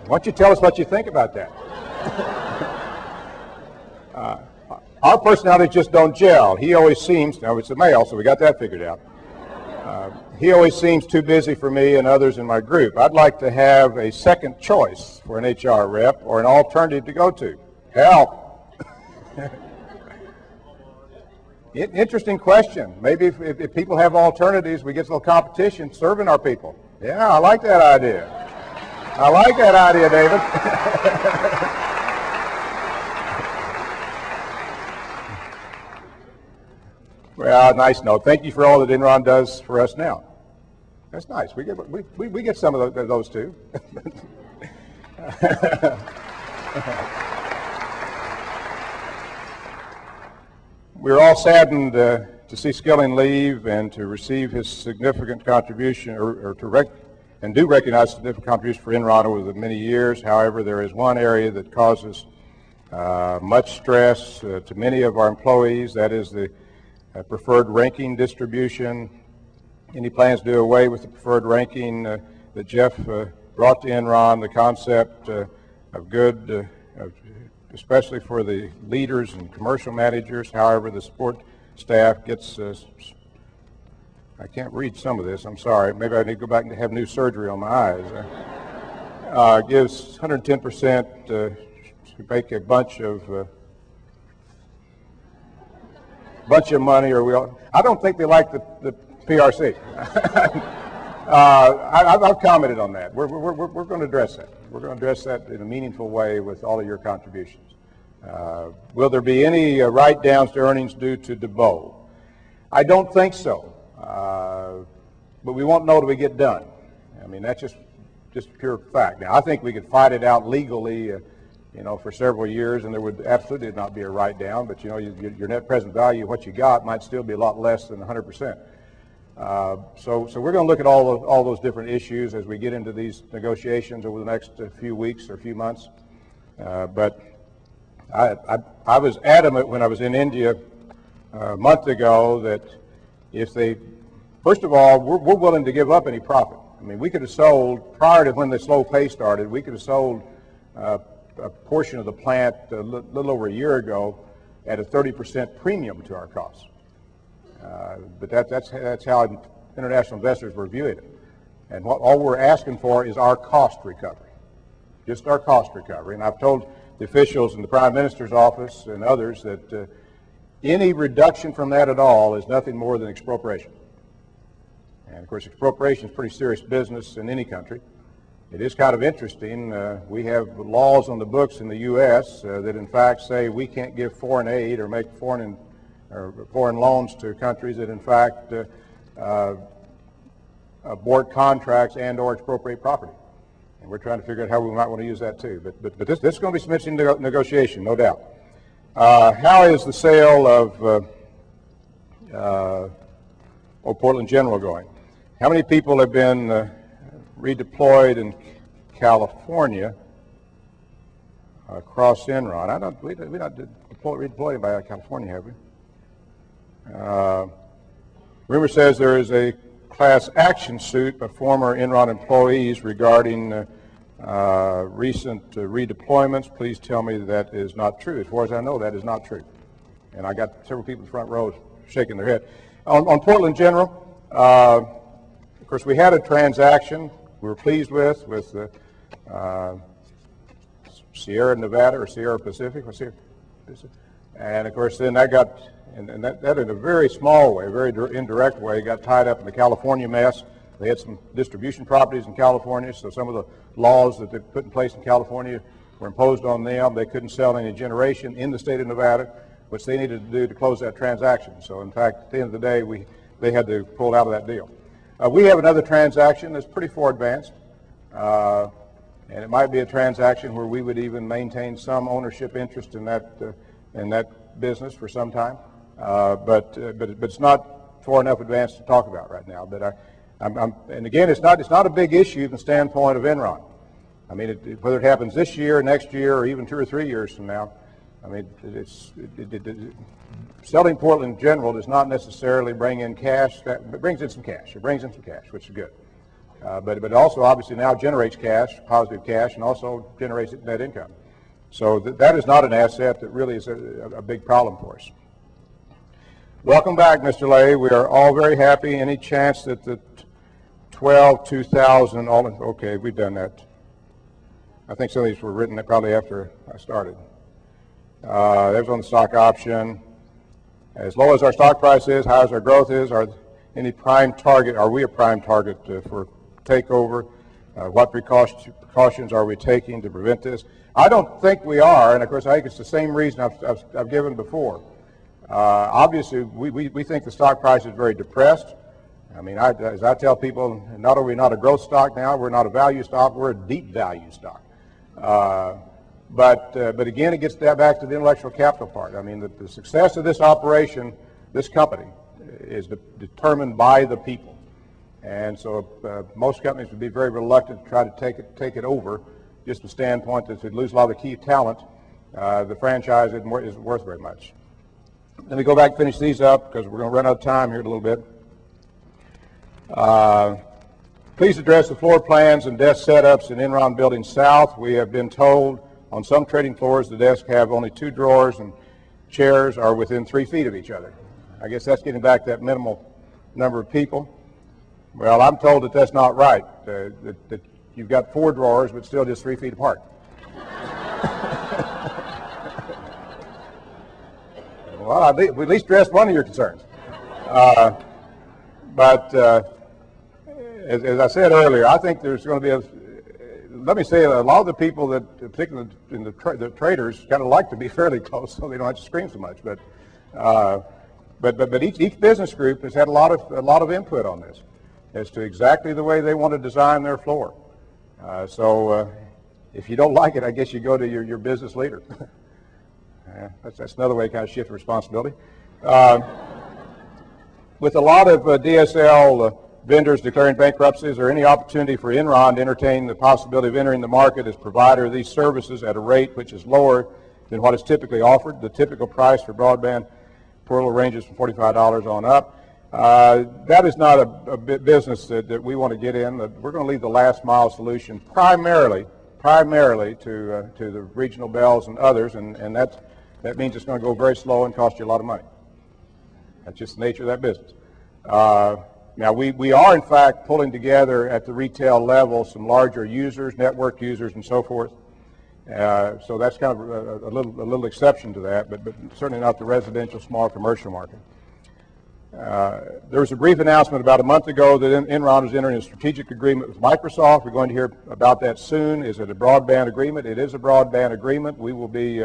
Why don't you tell us what you think about that? Our personalities just don't gel. He always seems, now it's a male, so we got that figured out. He always seems too busy for me and others in my group. I'd like to have a second choice for an HR rep or an alternative to go to. Help. Interesting question. Maybe if people have alternatives, we get a little competition serving our people. Yeah, I like that idea. I like that idea, David. Well, nice note. Thank you for all that Enron does for us now. That's nice. We get some of those too. We're all saddened to see Skilling leave and to receive his significant contribution, and do recognize significant contribution for Enron over the many years. However, there is one area that causes much stress to many of our employees. That is the preferred ranking distribution. Any plans to do away with the preferred ranking that Jeff brought to Enron, the concept of good, especially for the leaders and commercial managers. However, the support staff gets, I can't read some of this, I'm sorry. Maybe I need to go back and have new surgery on my eyes. Gives 110% to make a bunch of money, or I don't think they like the PRC. I've commented on that. We're going to address that. We're going to address that in a meaningful way with all of your contributions. Will there be any write-downs to earnings due to DeBoe? I don't think so, but we won't know till we get done. I mean, that's just pure fact. Now, I think we could fight it out legally, for several years, and there would absolutely not be a write-down, but your net present value, what you got, might still be a lot less than 100%. So we're going to look at all those different issues as we get into these negotiations over the next few weeks or few months. But I was adamant when I was in India a month ago that if they, first of all, we're willing to give up any profit. I mean, we could have sold, prior to when the slow pay started, we could have sold a portion of the plant a little over a year ago at a 30% premium to our costs. But that's how international investors were viewing it. And all we're asking for is our cost recovery, just our cost recovery. And I've told the officials in the Prime Minister's office and others that any reduction from that at all is nothing more than expropriation. And of course, expropriation is pretty serious business in any country. It is kind of interesting. We have laws on the books in the U.S. That in fact say we can't give foreign aid or make foreign loans to countries that in fact abort contracts and or expropriate property. And we're trying to figure out how we might want to use that too. But this is going to be some interesting negotiation, no doubt. How is the sale of Portland General going? How many people have been redeployed in California across Enron? We not redeployed anybody out of California, have we? Rumor says there is a class action suit by former Enron employees regarding recent redeployments. Please tell me that is not true. As far as I know, that is not true. And I got several people in the front row shaking their head. On Portland General, of course, we had a transaction we were pleased with Sierra Nevada or Sierra Pacific. And of course, then that got, and that in a very small way, very indirect way, got tied up in the California mess. They had some distribution properties in California, so some of the laws that they put in place in California were imposed on them. They couldn't sell any generation in the state of Nevada, which they needed to do to close that transaction. So in fact, at the end of the day, they had to pull out of that deal. We have another transaction that's pretty far advanced, and it might be a transaction where we would even maintain some ownership interest in that business for some time, but it's not far enough advanced to talk about right now. But and again, it's not a big issue from the standpoint of Enron. I mean, whether it happens this year, next year, or even 2 or 3 years from now, I mean, selling Portland General does not necessarily bring in cash. It brings in some cash. It brings in some cash, which is good. But it also obviously now generates cash, positive cash, and also generates net income. So that is not an asset that really is a big problem for us. Welcome back, Mr. Lay. We are all very happy. Any chance that the 2000, okay, we've done that. I think some of these were written probably after I started. That was on the stock option. As low as our stock price is, high as our growth is, are we a prime target for takeover? What precautions are we taking to prevent this? I don't think we are, and of course I think it's the same reason I've given before. Obviously, we think the stock price is very depressed. I mean, as I tell people, not only are we not a growth stock now, we're not a value stock, we're a deep value stock. But again, it gets back to the intellectual capital part. I mean, the success of this operation, this company, is determined by the people. And so most companies would be very reluctant to try to take it over, just the standpoint that if they lose a lot of the key talent, the franchise isn't worth very much. Let me go back and finish these up because we're going to run out of time here in a little bit. Please address the floor plans and desk setups in Enron Building South. We have been told on some trading floors the desks have only 2 drawers and chairs are within 3 feet of each other. I guess that's getting back to that minimal number of people. Well, I'm told that that's not right, that you've got 4 drawers but still just 3 feet apart. Well, I'll at least address one of your concerns. But as I said earlier, I think there's going to be let me say, a lot of the people that, particularly in the traders, kind of like to be fairly close so they don't have to scream so much. But each business group has had a lot of input on this as to exactly the way they want to design their floor. So if you don't like it, I guess you go to your business leader. That's another way to kind of shift responsibility. With a lot of DSL vendors declaring bankruptcy, is there any opportunity for Enron to entertain the possibility of entering the market as provider of these services at a rate which is lower than what is typically offered? The typical price for broadband portal ranges from $45 on up. That is not a business that we want to get in. We're going to leave the last mile solution primarily to the regional bells and others, and that means it's going to go very slow and cost you a lot of money. That's just the nature of that business. Now, we are, in fact, pulling together at the retail level some larger users, network users, and so forth. So that's kind of a little exception to that, but certainly not the residential small commercial market. There was a brief announcement about a month ago that Enron is entering a strategic agreement with Microsoft. We're going to hear about that soon. Is it a broadband agreement? It is a broadband agreement. We will be,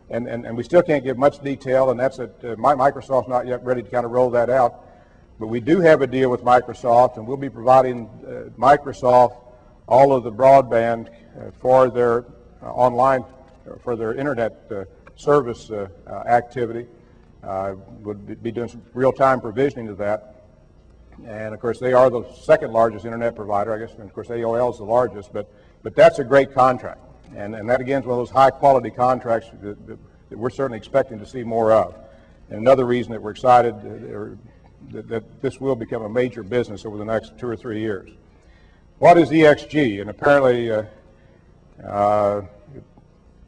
and we still can't give much detail, and that's at Microsoft's not yet ready to kind of roll that out. But we do have a deal with Microsoft, and we'll be providing Microsoft all of the broadband for their online, for their internet service activity. Would be doing some real-time provisioning of that. And, of course, they are the second largest internet provider, I guess, and, of course, AOL is the largest. But that's a great contract. And that, again, is one of those high-quality contracts that we're certainly expecting to see more of. And another reason that we're excited that this will become a major business over the next 2 or 3 years. What is EXG? And apparently,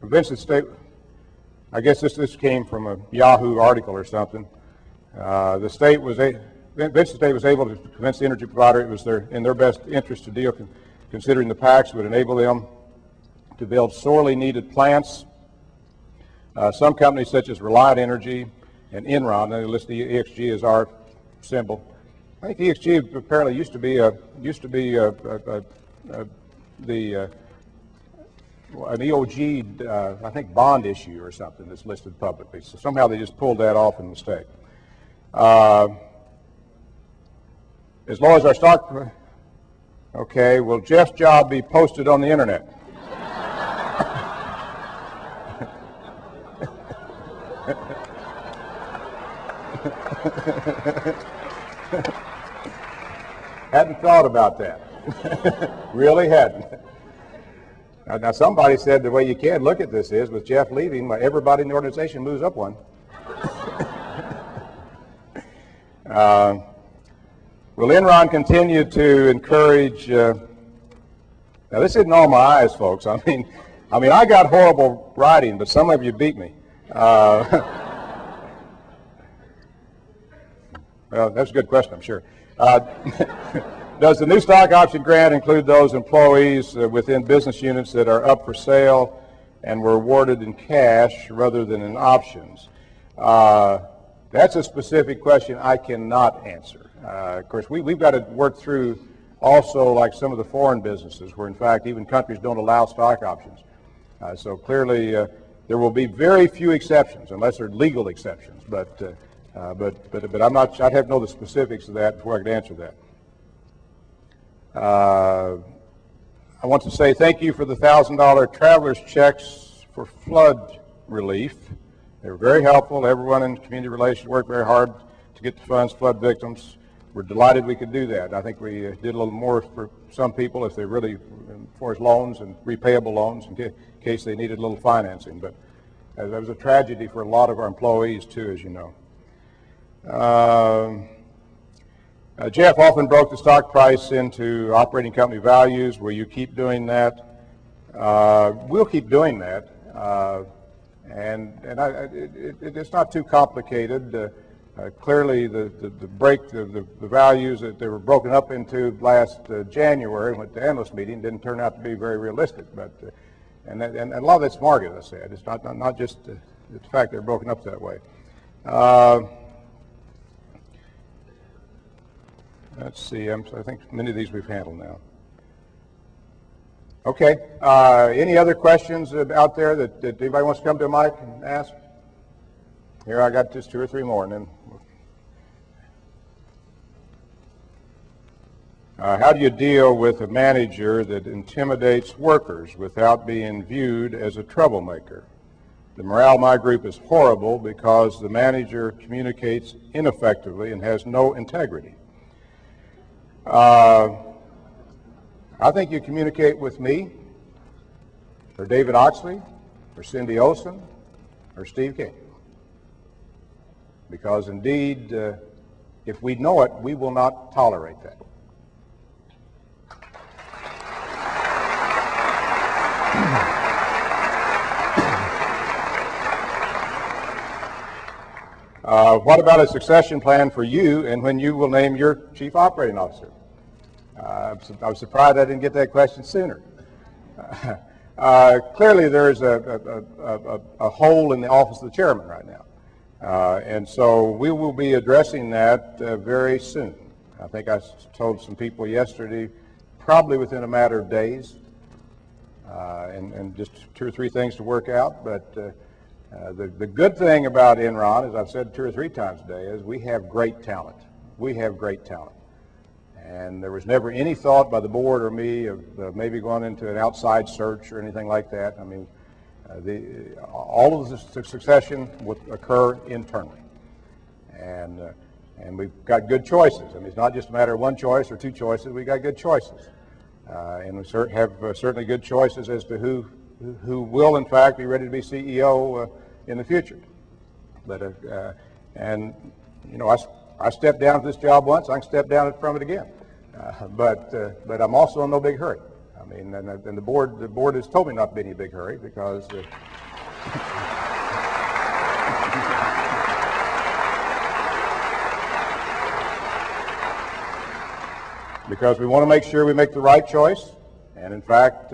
Vincent State, I guess this came from a Yahoo article or something. Vincent State was able to convince the energy provider it was in their best interest to deal, considering the PACs would enable them to build sorely needed plants. Some companies such as Reliant Energy and Enron, they list the EXG as our symbol. I think EXG apparently used to be an EOG, I think, bond issue or something that's listed publicly. So somehow they just pulled that off in mistake. As low as our stock, okay, will Jeff's job be posted on the internet? Hadn't thought about that. Really hadn't. Now, somebody said the way you can look at this is, with Jeff leaving, everybody in the organization moves up one. Will Enron continue to encourage? Now, this isn't all my eyes, folks. I mean, I got horrible writing, but some of you beat me. Well, that's a good question, I'm sure. Does the new stock option grant include those employees within business units that are up for sale and were awarded in cash rather than in options? That's a specific question I cannot answer. Of course, we've got to work through also like some of the foreign businesses where, in fact, even countries don't allow stock options. So clearly, there will be very few exceptions, unless they're legal exceptions. But I'm not. I'd have to know the specifics of that before I could answer that. I want to say thank you for the $1,000 traveler's checks for flood relief. They were very helpful. Everyone in community relations worked very hard to get the funds to flood victims. We're delighted we could do that. I think we did a little more for some people if they really, as far as loans and repayable loans in case they needed a little financing. But that was a tragedy for a lot of our employees too, as you know. Jeff often broke the stock price into operating company values. Will you keep doing that? We'll keep doing that. It's not too complicated. Clearly, the values that they were broken up into last January with the analyst meeting didn't turn out to be very realistic. But and a lot of that's market, I said. It's not just the fact they're broken up that way. Let's see. I think many of these we've handled now. Okay. Any other questions out there that anybody wants to come to a mic and ask? Here, I got just 2 or 3 more, and then. How do you deal with a manager that intimidates workers without being viewed as a troublemaker? The morale of my group is horrible because the manager communicates ineffectively and has no integrity. I think you communicate with me, or David Oxley, or Cindy Olson, or Steve King. Because indeed, If we know it, we will not tolerate that. What about a succession plan for you and when you will name your chief operating officer? I was surprised I didn't get that question sooner. Clearly there's a hole in the office of the chairman right now. And so we will be addressing that very soon. I think I told some people yesterday, probably within a matter of days, and just 2 or 3 things to work out. But the good thing about Enron, as I've said 2 or 3 times today, is we have great talent. We have great talent. And there was never any thought by the board or me of maybe going into an outside search or anything like that. I mean, all of the succession would occur internally. And we've got good choices. I mean, it's not just a matter of 1 choice or 2 choices. We've got good choices. And we have certainly good choices as to who will, in fact, be ready to be CEO in the future. But, and, you know, I stepped down from this job once. I can step down from it again. But I'm also in no big hurry. I mean, and the board has told me not to be in any big hurry because because we want to make sure we make the right choice, and in fact,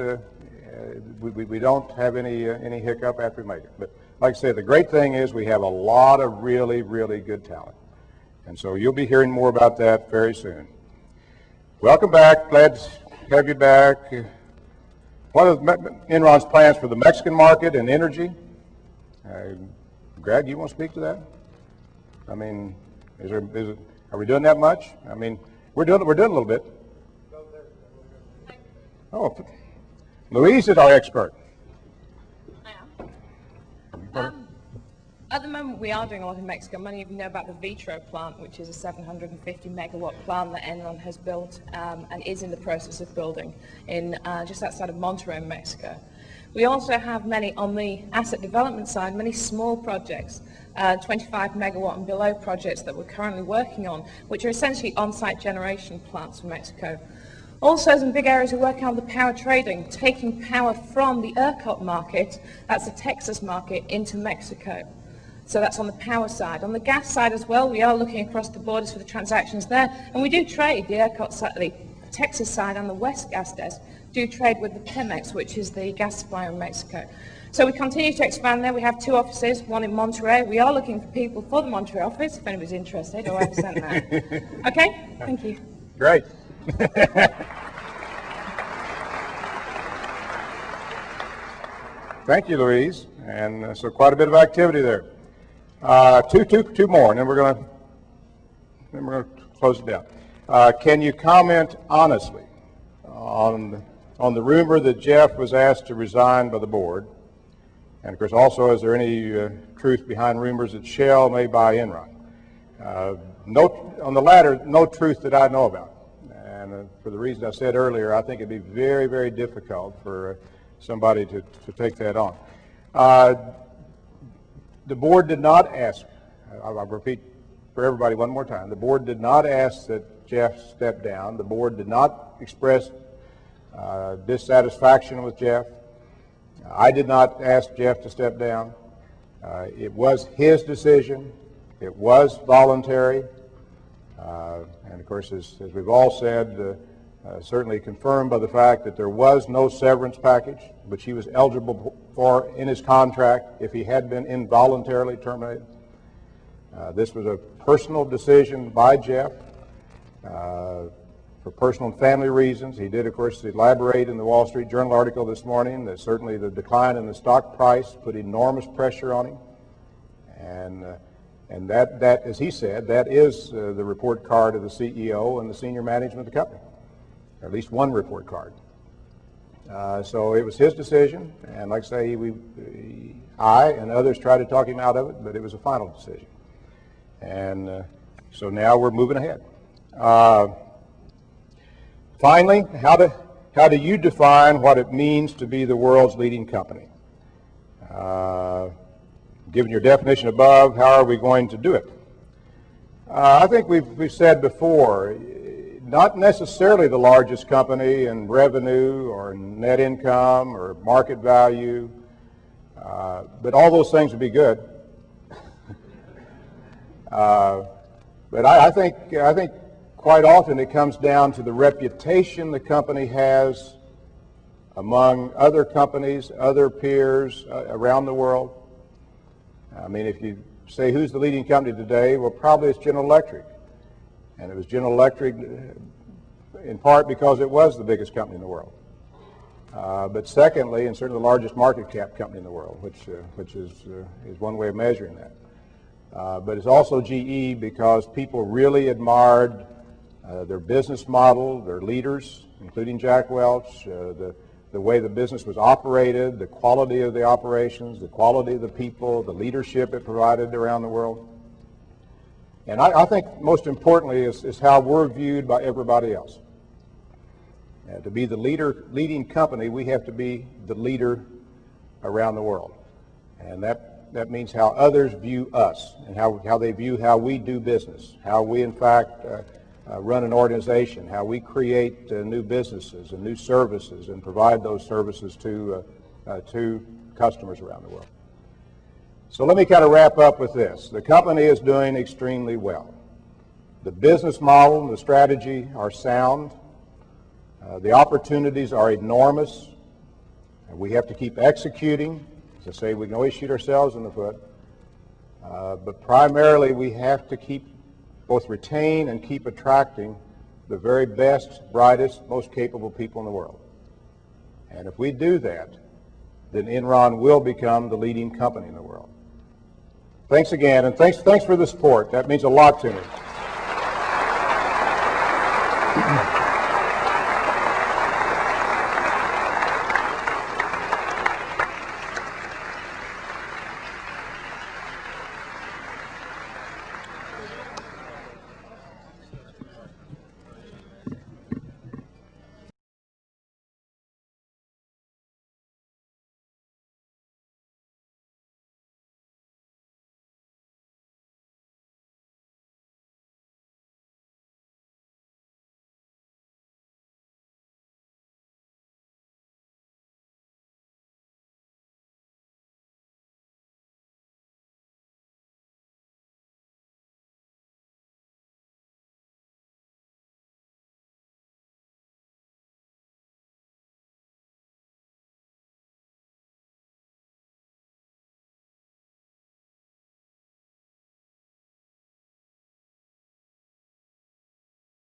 we don't have any hiccup after we make it. But like I said, the great thing is we have a lot of really, really good talent, and so you'll be hearing more about that very soon. Welcome back. Glad to have you back. What are Enron's plans for the Mexican market and energy? Greg, you want to speak to that? I mean, are we doing that much? I mean, we're doing a little bit. Oh, Louise is our expert. I am. At the moment, we are doing a lot in Mexico. Many of you know about the Vitro plant, which is a 750 megawatt plant that Enron has built and is in the process of building in just outside of Monterrey, Mexico. We also have many on the asset development side, many small projects, 25 megawatt and below projects that we're currently working on, which are essentially on-site generation plants for Mexico. Also, some big areas we're working on the power trading, taking power from the ERCOT market, that's the Texas market, into Mexico. So that's on the power side. On the gas side as well, we are looking across the borders for the transactions there, and we do trade the ERCOT side, the Texas side and the West Gas Desk do trade with the Pemex, which is the gas supplier in Mexico. So we continue to expand there. We have 2 offices, one in Monterrey. We are looking for people for the Monterrey office, if anybody's interested, or I've sent that. Okay, thank you. Great. Thank you, Louise. And so quite a bit of activity there. Two more, and then we're going to close it down. Can you comment honestly on the rumor that Jeff was asked to resign by the board? And of course, also, is there any truth behind rumors that Shell may buy Enron? On the latter, no truth that I know about. And for the reasons I said earlier, I think it'd be very, very difficult for somebody to take that on. The board did not ask, I'll repeat for everybody one more time, the board did not ask that Jeff step down. The board did not express dissatisfaction with Jeff. I did not ask Jeff to step down. It was his decision. It was voluntary. And of course, as we've all said, certainly confirmed by the fact that there was no severance package, which he was eligible for in his contract if he had been involuntarily terminated. This was a personal decision by Jeff for personal and family reasons. He did, of course, elaborate in the Wall Street Journal article this morning that certainly the decline in the stock price put enormous pressure on him. And that, as he said, that is the report card of the CEO and the senior management of the company, or at least one report card. So it was his decision, and like I say, I and others tried to talk him out of it, but it was a final decision. And so now we're moving ahead. Finally, how do you define what it means to be the world's leading company? Given your definition above, how are we going to do it? I think we've said before, not necessarily the largest company in revenue or net income or market value, but all those things would be good. But I think quite often it comes down to the reputation the company has among other companies, other peers around the world. I mean, if you say who's the leading company today, well, probably it's General Electric. And it was General Electric in part because it was the biggest company in the world. But secondly, and certainly the largest market cap company in the world, which is one way of measuring that. But it's also GE because people really admired their business model, their leaders, including Jack Welch, the way the business was operated, the quality of the operations, the quality of the people, the leadership it provided around the world. And I think most importantly is how we're viewed by everybody else. To be the leading company, we have to be the leader around the world. And that means how others view us and how they view how we do business, how we in fact run an organization, how we create new businesses and new services and provide those services to customers around the world. So let me kind of wrap up with this. The company is doing extremely well. The business model and the strategy are sound. The opportunities are enormous. And we have to keep executing. As I say, we can always shoot ourselves in the foot. But primarily we have to both retain and keep attracting the very best, brightest, most capable people in the world. And if we do that, then Enron will become the leading company in the world. Thanks again, and thanks for the support. That means a lot to me.